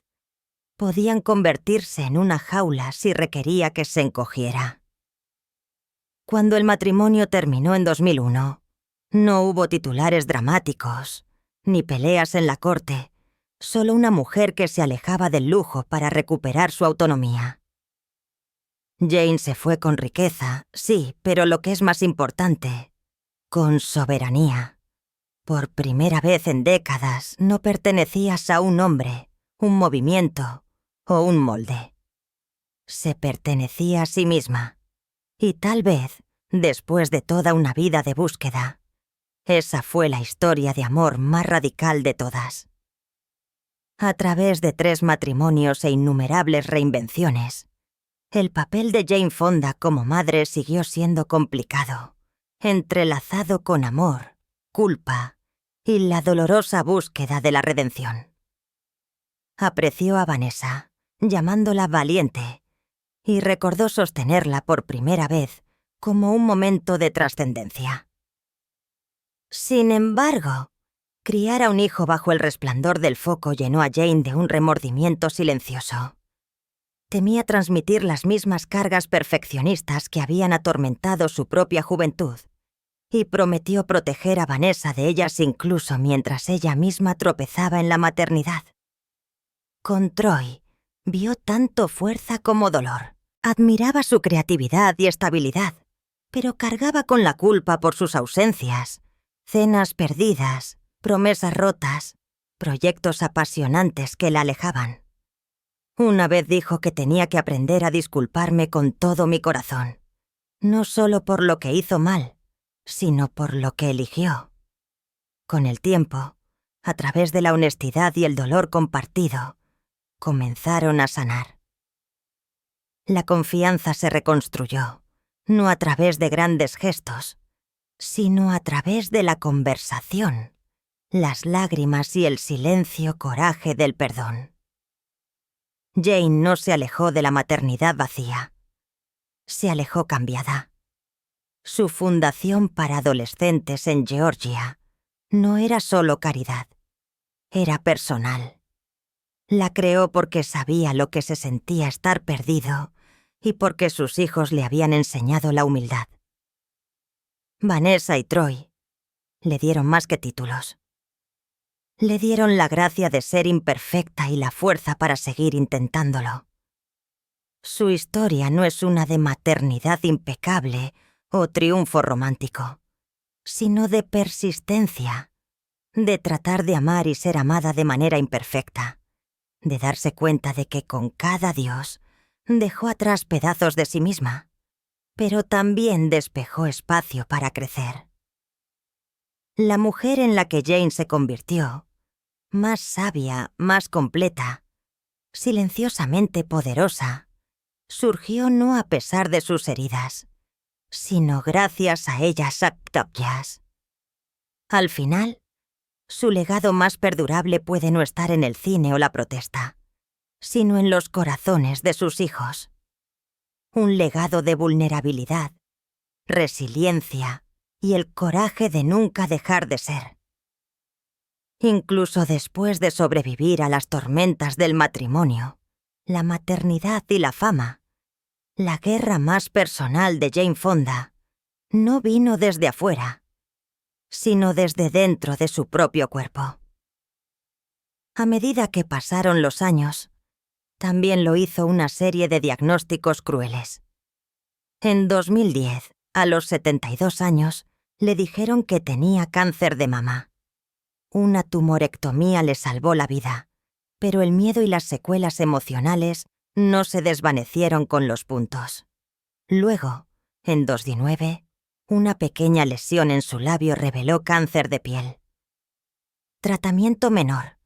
A: podían convertirse en una jaula si requería que se encogiera. Cuando el matrimonio terminó en 2001, no hubo titulares dramáticos, ni peleas en la corte, solo una mujer que se alejaba del lujo para recuperar su autonomía. Jane se fue con riqueza, sí, pero lo que es más importante, con soberanía. Por primera vez en décadas no pertenecías a un hombre, un movimiento o un molde. Se pertenecía a sí misma. Y tal vez, después de toda una vida de búsqueda, esa fue la historia de amor más radical de todas. A través de 3 matrimonios e innumerables reinvenciones, el papel de Jane Fonda como madre siguió siendo complicado, entrelazado con amor, culpa y la dolorosa búsqueda de la redención. Apreció a Vanessa, llamándola valiente, y recordó sostenerla por primera vez como un momento de trascendencia. Sin embargo, criar a un hijo bajo el resplandor del foco llenó a Jane de un remordimiento silencioso. Temía transmitir las mismas cargas perfeccionistas que habían atormentado su propia juventud, y prometió proteger a Vanessa de ellas incluso mientras ella misma tropezaba en la maternidad. Con Troy, vio tanto fuerza como dolor. Admiraba su creatividad y estabilidad, pero cargaba con la culpa por sus ausencias, cenas perdidas, promesas rotas, proyectos apasionantes que la alejaban. Una vez dijo que tenía que aprender a disculparme con todo mi corazón, no solo por lo que hizo mal, sino por lo que eligió. Con el tiempo, a través de la honestidad y el dolor compartido, comenzaron a sanar. La confianza se reconstruyó, no a través de grandes gestos, sino a través de la conversación, las lágrimas y el silencio coraje del perdón. Jane no se alejó de la maternidad vacía. Se alejó cambiada. Su fundación para adolescentes en Georgia no era solo caridad, era personal. La creó porque sabía lo que se sentía estar perdido y porque sus hijos le habían enseñado la humildad. Vanessa y Troy le dieron más que títulos. Le dieron la gracia de ser imperfecta y la fuerza para seguir intentándolo. Su historia no es una de maternidad impecable o triunfo romántico, sino de persistencia, de tratar de amar y ser amada de manera imperfecta, de darse cuenta de que con cada dios dejó atrás pedazos de sí misma, pero también despejó espacio para crecer. La mujer en la que Jane se convirtió, más sabia, más completa, silenciosamente poderosa, surgió no a pesar de sus heridas, sino gracias a ellas. Al final, su legado más perdurable puede no estar en el cine o la protesta, sino en los corazones de sus hijos. Un legado de vulnerabilidad, resiliencia y el coraje de nunca dejar de ser. Incluso después de sobrevivir a las tormentas del matrimonio, la maternidad y la fama, la guerra más personal de Jane Fonda no vino desde afuera, sino desde dentro de su propio cuerpo. A medida que pasaron los años, también lo hizo una serie de diagnósticos crueles. En 2010, a los 72 años, le dijeron que tenía cáncer de mama. Una tumorectomía le salvó la vida, pero el miedo y las secuelas emocionales no se desvanecieron con los puntos. Luego, en 2009, una pequeña lesión en su labio reveló cáncer de piel. Tratamiento menor,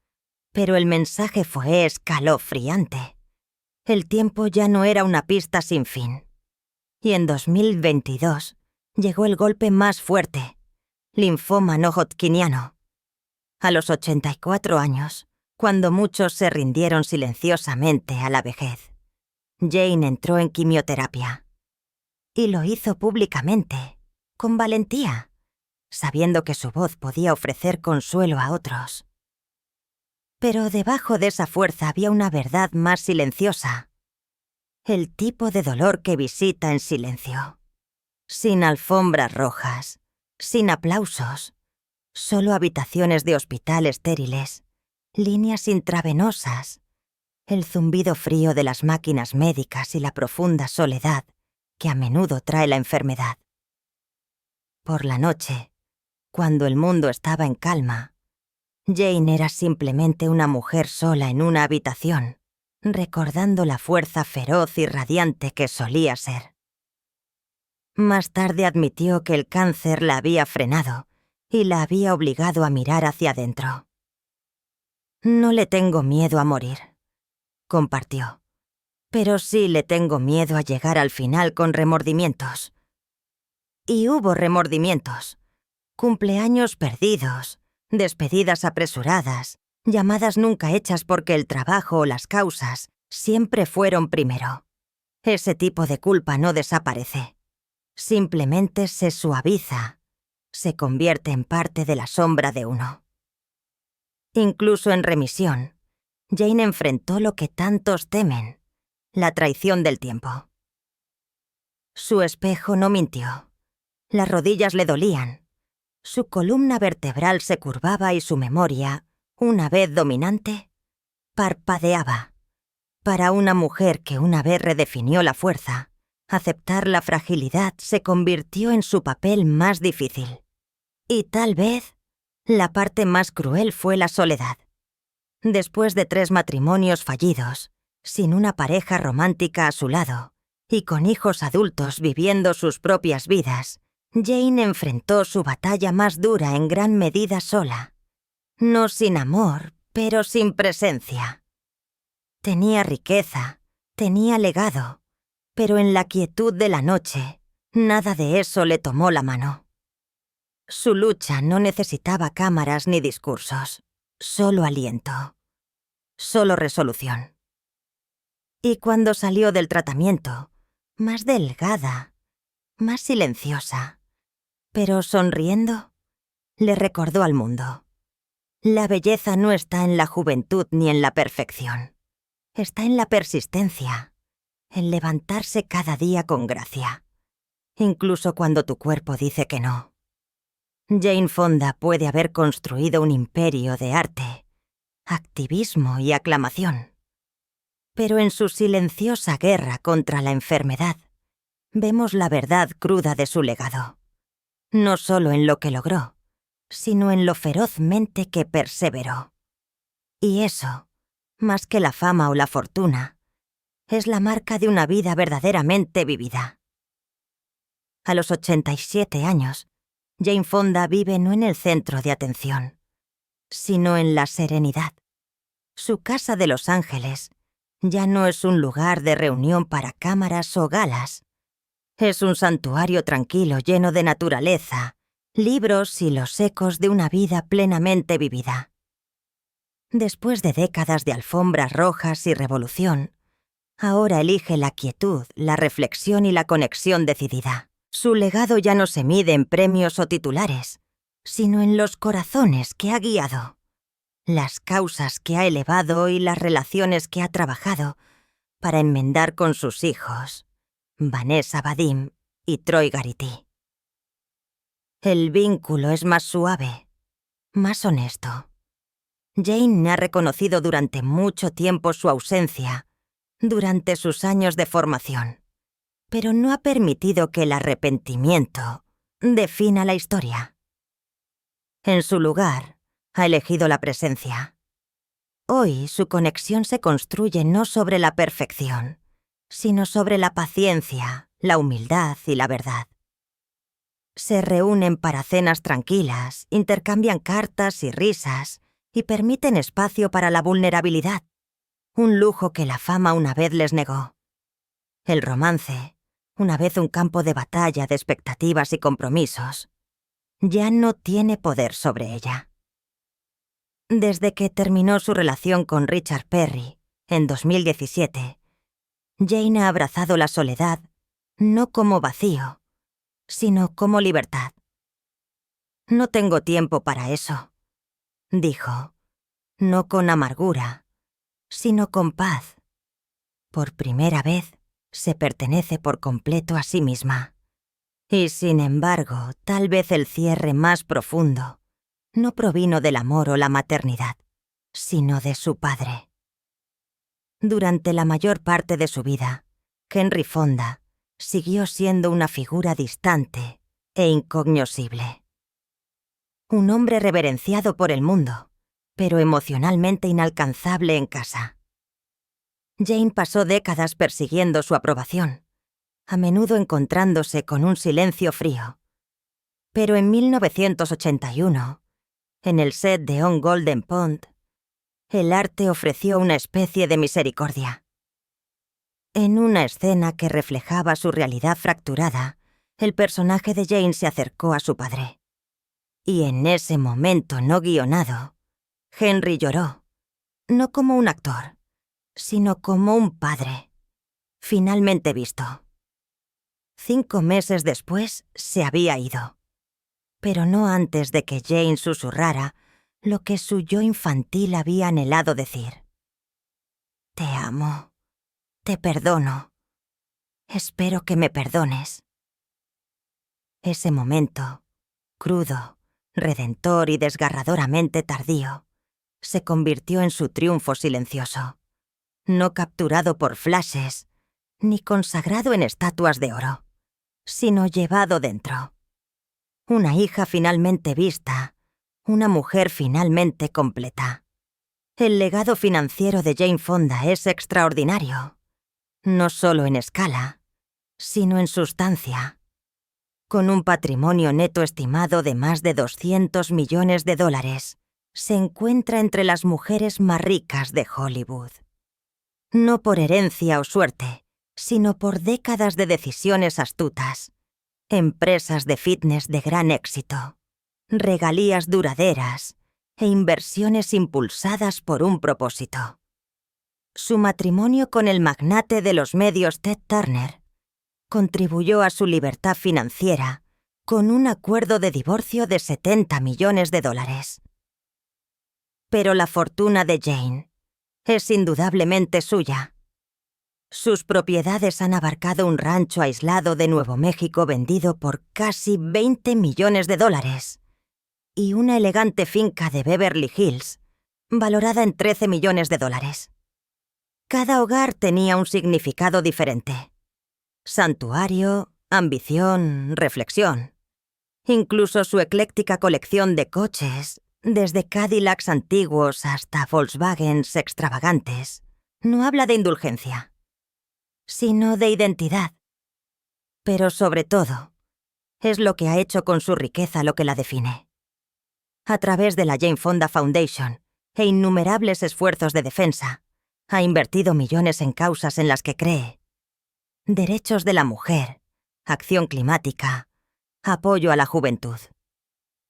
A: pero el mensaje fue escalofriante. El tiempo ya no era una pista sin fin. Y en 2022 llegó el golpe más fuerte, linfoma no hodgkiniano. A los 84 años, cuando muchos se rindieron silenciosamente a la vejez, Jane entró en quimioterapia. Y lo hizo públicamente, con valentía, sabiendo que su voz podía ofrecer consuelo a otros. Pero debajo de esa fuerza había una verdad más silenciosa. El tipo de dolor que visita en silencio. Sin alfombras rojas, sin aplausos, solo habitaciones de hospital estériles, líneas intravenosas, el zumbido frío de las máquinas médicas y la profunda soledad que a menudo trae la enfermedad. Por la noche, cuando el mundo estaba en calma, Jane era simplemente una mujer sola en una habitación, recordando la fuerza feroz y radiante que solía ser. Más tarde admitió que el cáncer la había frenado y la había obligado a mirar hacia adentro. «No le tengo miedo a morir», compartió, «pero sí le tengo miedo a llegar al final con remordimientos». Y hubo remordimientos, cumpleaños perdidos, despedidas apresuradas, llamadas nunca hechas porque el trabajo o las causas siempre fueron primero. Ese tipo de culpa no desaparece. Simplemente se suaviza, se convierte en parte de la sombra de uno. Incluso en remisión, Jane enfrentó lo que tantos temen, la traición del tiempo. Su espejo no mintió. Las rodillas le dolían. Su columna vertebral se curvaba y su memoria, una vez dominante, parpadeaba. Para una mujer que una vez redefinió la fuerza, aceptar la fragilidad se convirtió en su papel más difícil. Y tal vez, la parte más cruel fue la soledad. Después de 3 matrimonios fallidos, sin una pareja romántica a su lado, y con hijos adultos viviendo sus propias vidas, Jane enfrentó su batalla más dura en gran medida sola. No sin amor, pero sin presencia. Tenía riqueza, tenía legado, pero en la quietud de la noche, nada de eso le tomó la mano. Su lucha no necesitaba cámaras ni discursos, solo aliento, solo resolución. Y cuando salió del tratamiento, más delgada, más silenciosa, pero sonriendo, le recordó al mundo. La belleza no está en la juventud ni en la perfección. Está en la persistencia, en levantarse cada día con gracia, incluso cuando tu cuerpo dice que no. Jane Fonda puede haber construido un imperio de arte, activismo y aclamación. Pero en su silenciosa guerra contra la enfermedad, vemos la verdad cruda de su legado. No solo en lo que logró, sino en lo ferozmente que perseveró. Y eso, más que la fama o la fortuna, es la marca de una vida verdaderamente vivida. A los 87 años, Jane Fonda vive no en el centro de atención, sino en la serenidad. Su casa de Los Ángeles ya no es un lugar de reunión para cámaras o galas. Es un santuario tranquilo lleno de naturaleza, libros y los ecos de una vida plenamente vivida. Después de décadas de alfombras rojas y revolución, ahora elige la quietud, la reflexión y la conexión decidida. Su legado ya no se mide en premios o titulares, sino en los corazones que ha guiado, las causas que ha elevado y las relaciones que ha trabajado para enmendar con sus hijos, Vanessa Vadim y Troy Garrity. El vínculo es más suave, más honesto. Jane ha reconocido durante mucho tiempo su ausencia, durante sus años de formación, pero no ha permitido que el arrepentimiento defina la historia. En su lugar, ha elegido la presencia. Hoy su conexión se construye no sobre la perfección, sino sobre la paciencia, la humildad y la verdad. Se reúnen para cenas tranquilas, intercambian cartas y risas y permiten espacio para la vulnerabilidad, un lujo que la fama una vez les negó. El romance, una vez un campo de batalla de expectativas y compromisos, ya no tiene poder sobre ella. Desde que terminó su relación con Richard Perry, en 2017, Jane ha abrazado la soledad no como vacío, sino como libertad. No tengo tiempo para eso, dijo, no con amargura, sino con paz. Por primera vez, se pertenece por completo a sí misma. Y sin embargo, tal vez el cierre más profundo no provino del amor o la maternidad, sino de su padre. Durante la mayor parte de su vida, Henry Fonda siguió siendo una figura distante e incognoscible. Un hombre reverenciado por el mundo, pero emocionalmente inalcanzable en casa. Jane pasó décadas persiguiendo su aprobación, a menudo encontrándose con un silencio frío. Pero en 1981, en el set de On Golden Pond, el arte ofreció una especie de misericordia. En una escena que reflejaba su realidad fracturada, el personaje de Jane se acercó a su padre. Y en ese momento no guionado, Henry lloró, no como un actor, sino como un padre, finalmente visto. 5 meses después se había ido, pero no antes de que Jane susurrara lo que su yo infantil había anhelado decir. Te amo, te perdono, espero que me perdones. Ese momento, crudo, redentor y desgarradoramente tardío, se convirtió en su triunfo silencioso, no capturado por flashes, ni consagrado en estatuas de oro, sino llevado dentro. Una hija finalmente vista, una mujer finalmente completa. El legado financiero de Jane Fonda es extraordinario, no solo en escala, sino en sustancia. Con un patrimonio neto estimado de más de $200 millones, se encuentra entre las mujeres más ricas de Hollywood. No por herencia o suerte, sino por décadas de decisiones astutas, empresas de fitness de gran éxito, regalías duraderas e inversiones impulsadas por un propósito. Su matrimonio con el magnate de los medios Ted Turner contribuyó a su libertad financiera con un acuerdo de divorcio de $70 millones. Pero la fortuna de Jane es indudablemente suya. Sus propiedades han abarcado un rancho aislado de Nuevo México vendido por casi $20 millones y una elegante finca de Beverly Hills valorada en $13 millones. Cada hogar tenía un significado diferente. Santuario, ambición, reflexión. Incluso su ecléctica colección de coches, desde Cadillacs antiguos hasta Volkswagens extravagantes, no habla de indulgencia, sino de identidad. Pero sobre todo, es lo que ha hecho con su riqueza lo que la define. A través de la Jane Fonda Foundation e innumerables esfuerzos de defensa, ha invertido millones en causas en las que cree. Derechos de la mujer, acción climática, apoyo a la juventud.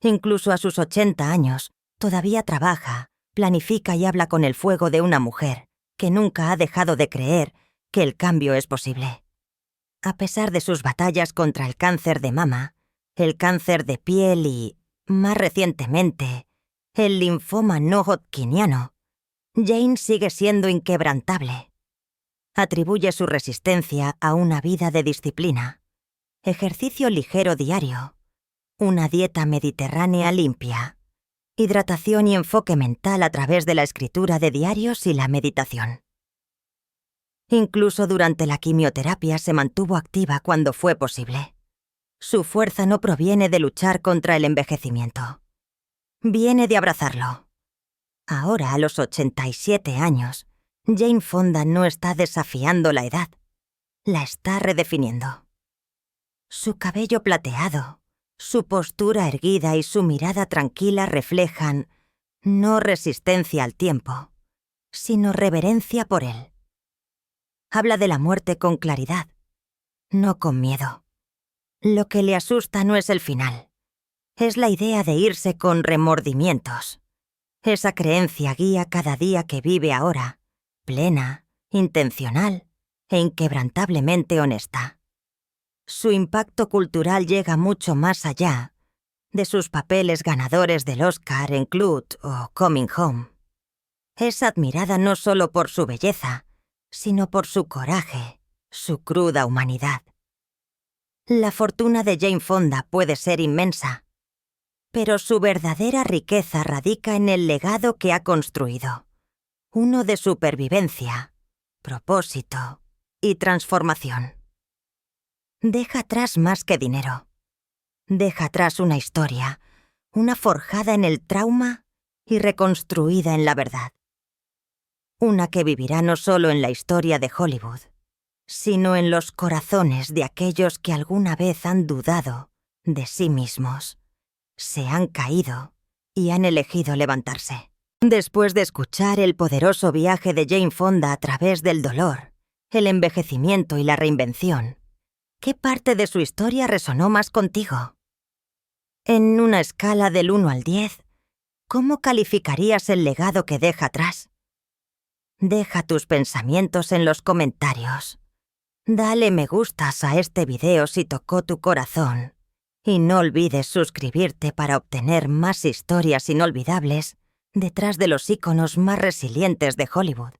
A: Incluso a sus 80 años, todavía trabaja, planifica y habla con el fuego de una mujer que nunca ha dejado de creer que el cambio es posible. A pesar de sus batallas contra el cáncer de mama, el cáncer de piel y, más recientemente, el linfoma no hodgkiniano, Jane sigue siendo inquebrantable. Atribuye su resistencia a una vida de disciplina, ejercicio ligero diario, una dieta mediterránea limpia, hidratación y enfoque mental a través de la escritura de diarios y la meditación. Incluso durante la quimioterapia se mantuvo activa cuando fue posible. Su fuerza no proviene de luchar contra el envejecimiento. Viene de abrazarlo. Ahora, a los 87 años, Jane Fonda no está desafiando la edad, la está redefiniendo. Su cabello plateado, su postura erguida y su mirada tranquila reflejan no resistencia al tiempo, sino reverencia por él. Habla de la muerte con claridad, no con miedo. Lo que le asusta no es el final, es la idea de irse con remordimientos. Esa creencia guía cada día que vive ahora, plena, intencional e inquebrantablemente honesta. Su impacto cultural llega mucho más allá de sus papeles ganadores del Oscar en Clute o Coming Home. Es admirada no solo por su belleza, sino por su coraje, su cruda humanidad. La fortuna de Jane Fonda puede ser inmensa, pero su verdadera riqueza radica en el legado que ha construido, uno de supervivencia, propósito y transformación. Deja atrás más que dinero. Deja atrás una historia, una forjada en el trauma y reconstruida en la verdad. Una que vivirá no solo en la historia de Hollywood, sino en los corazones de aquellos que alguna vez han dudado de sí mismos, se han caído y han elegido levantarse. Después de escuchar el poderoso viaje de Jane Fonda a través del dolor, el envejecimiento y la reinvención, ¿qué parte de su historia resonó más contigo? En una escala del 1 al 10, ¿cómo calificarías el legado que deja atrás? Deja tus pensamientos en los comentarios. Dale me gustas a este video si tocó tu corazón. Y no olvides suscribirte para obtener más historias inolvidables detrás de los íconos más resilientes de Hollywood.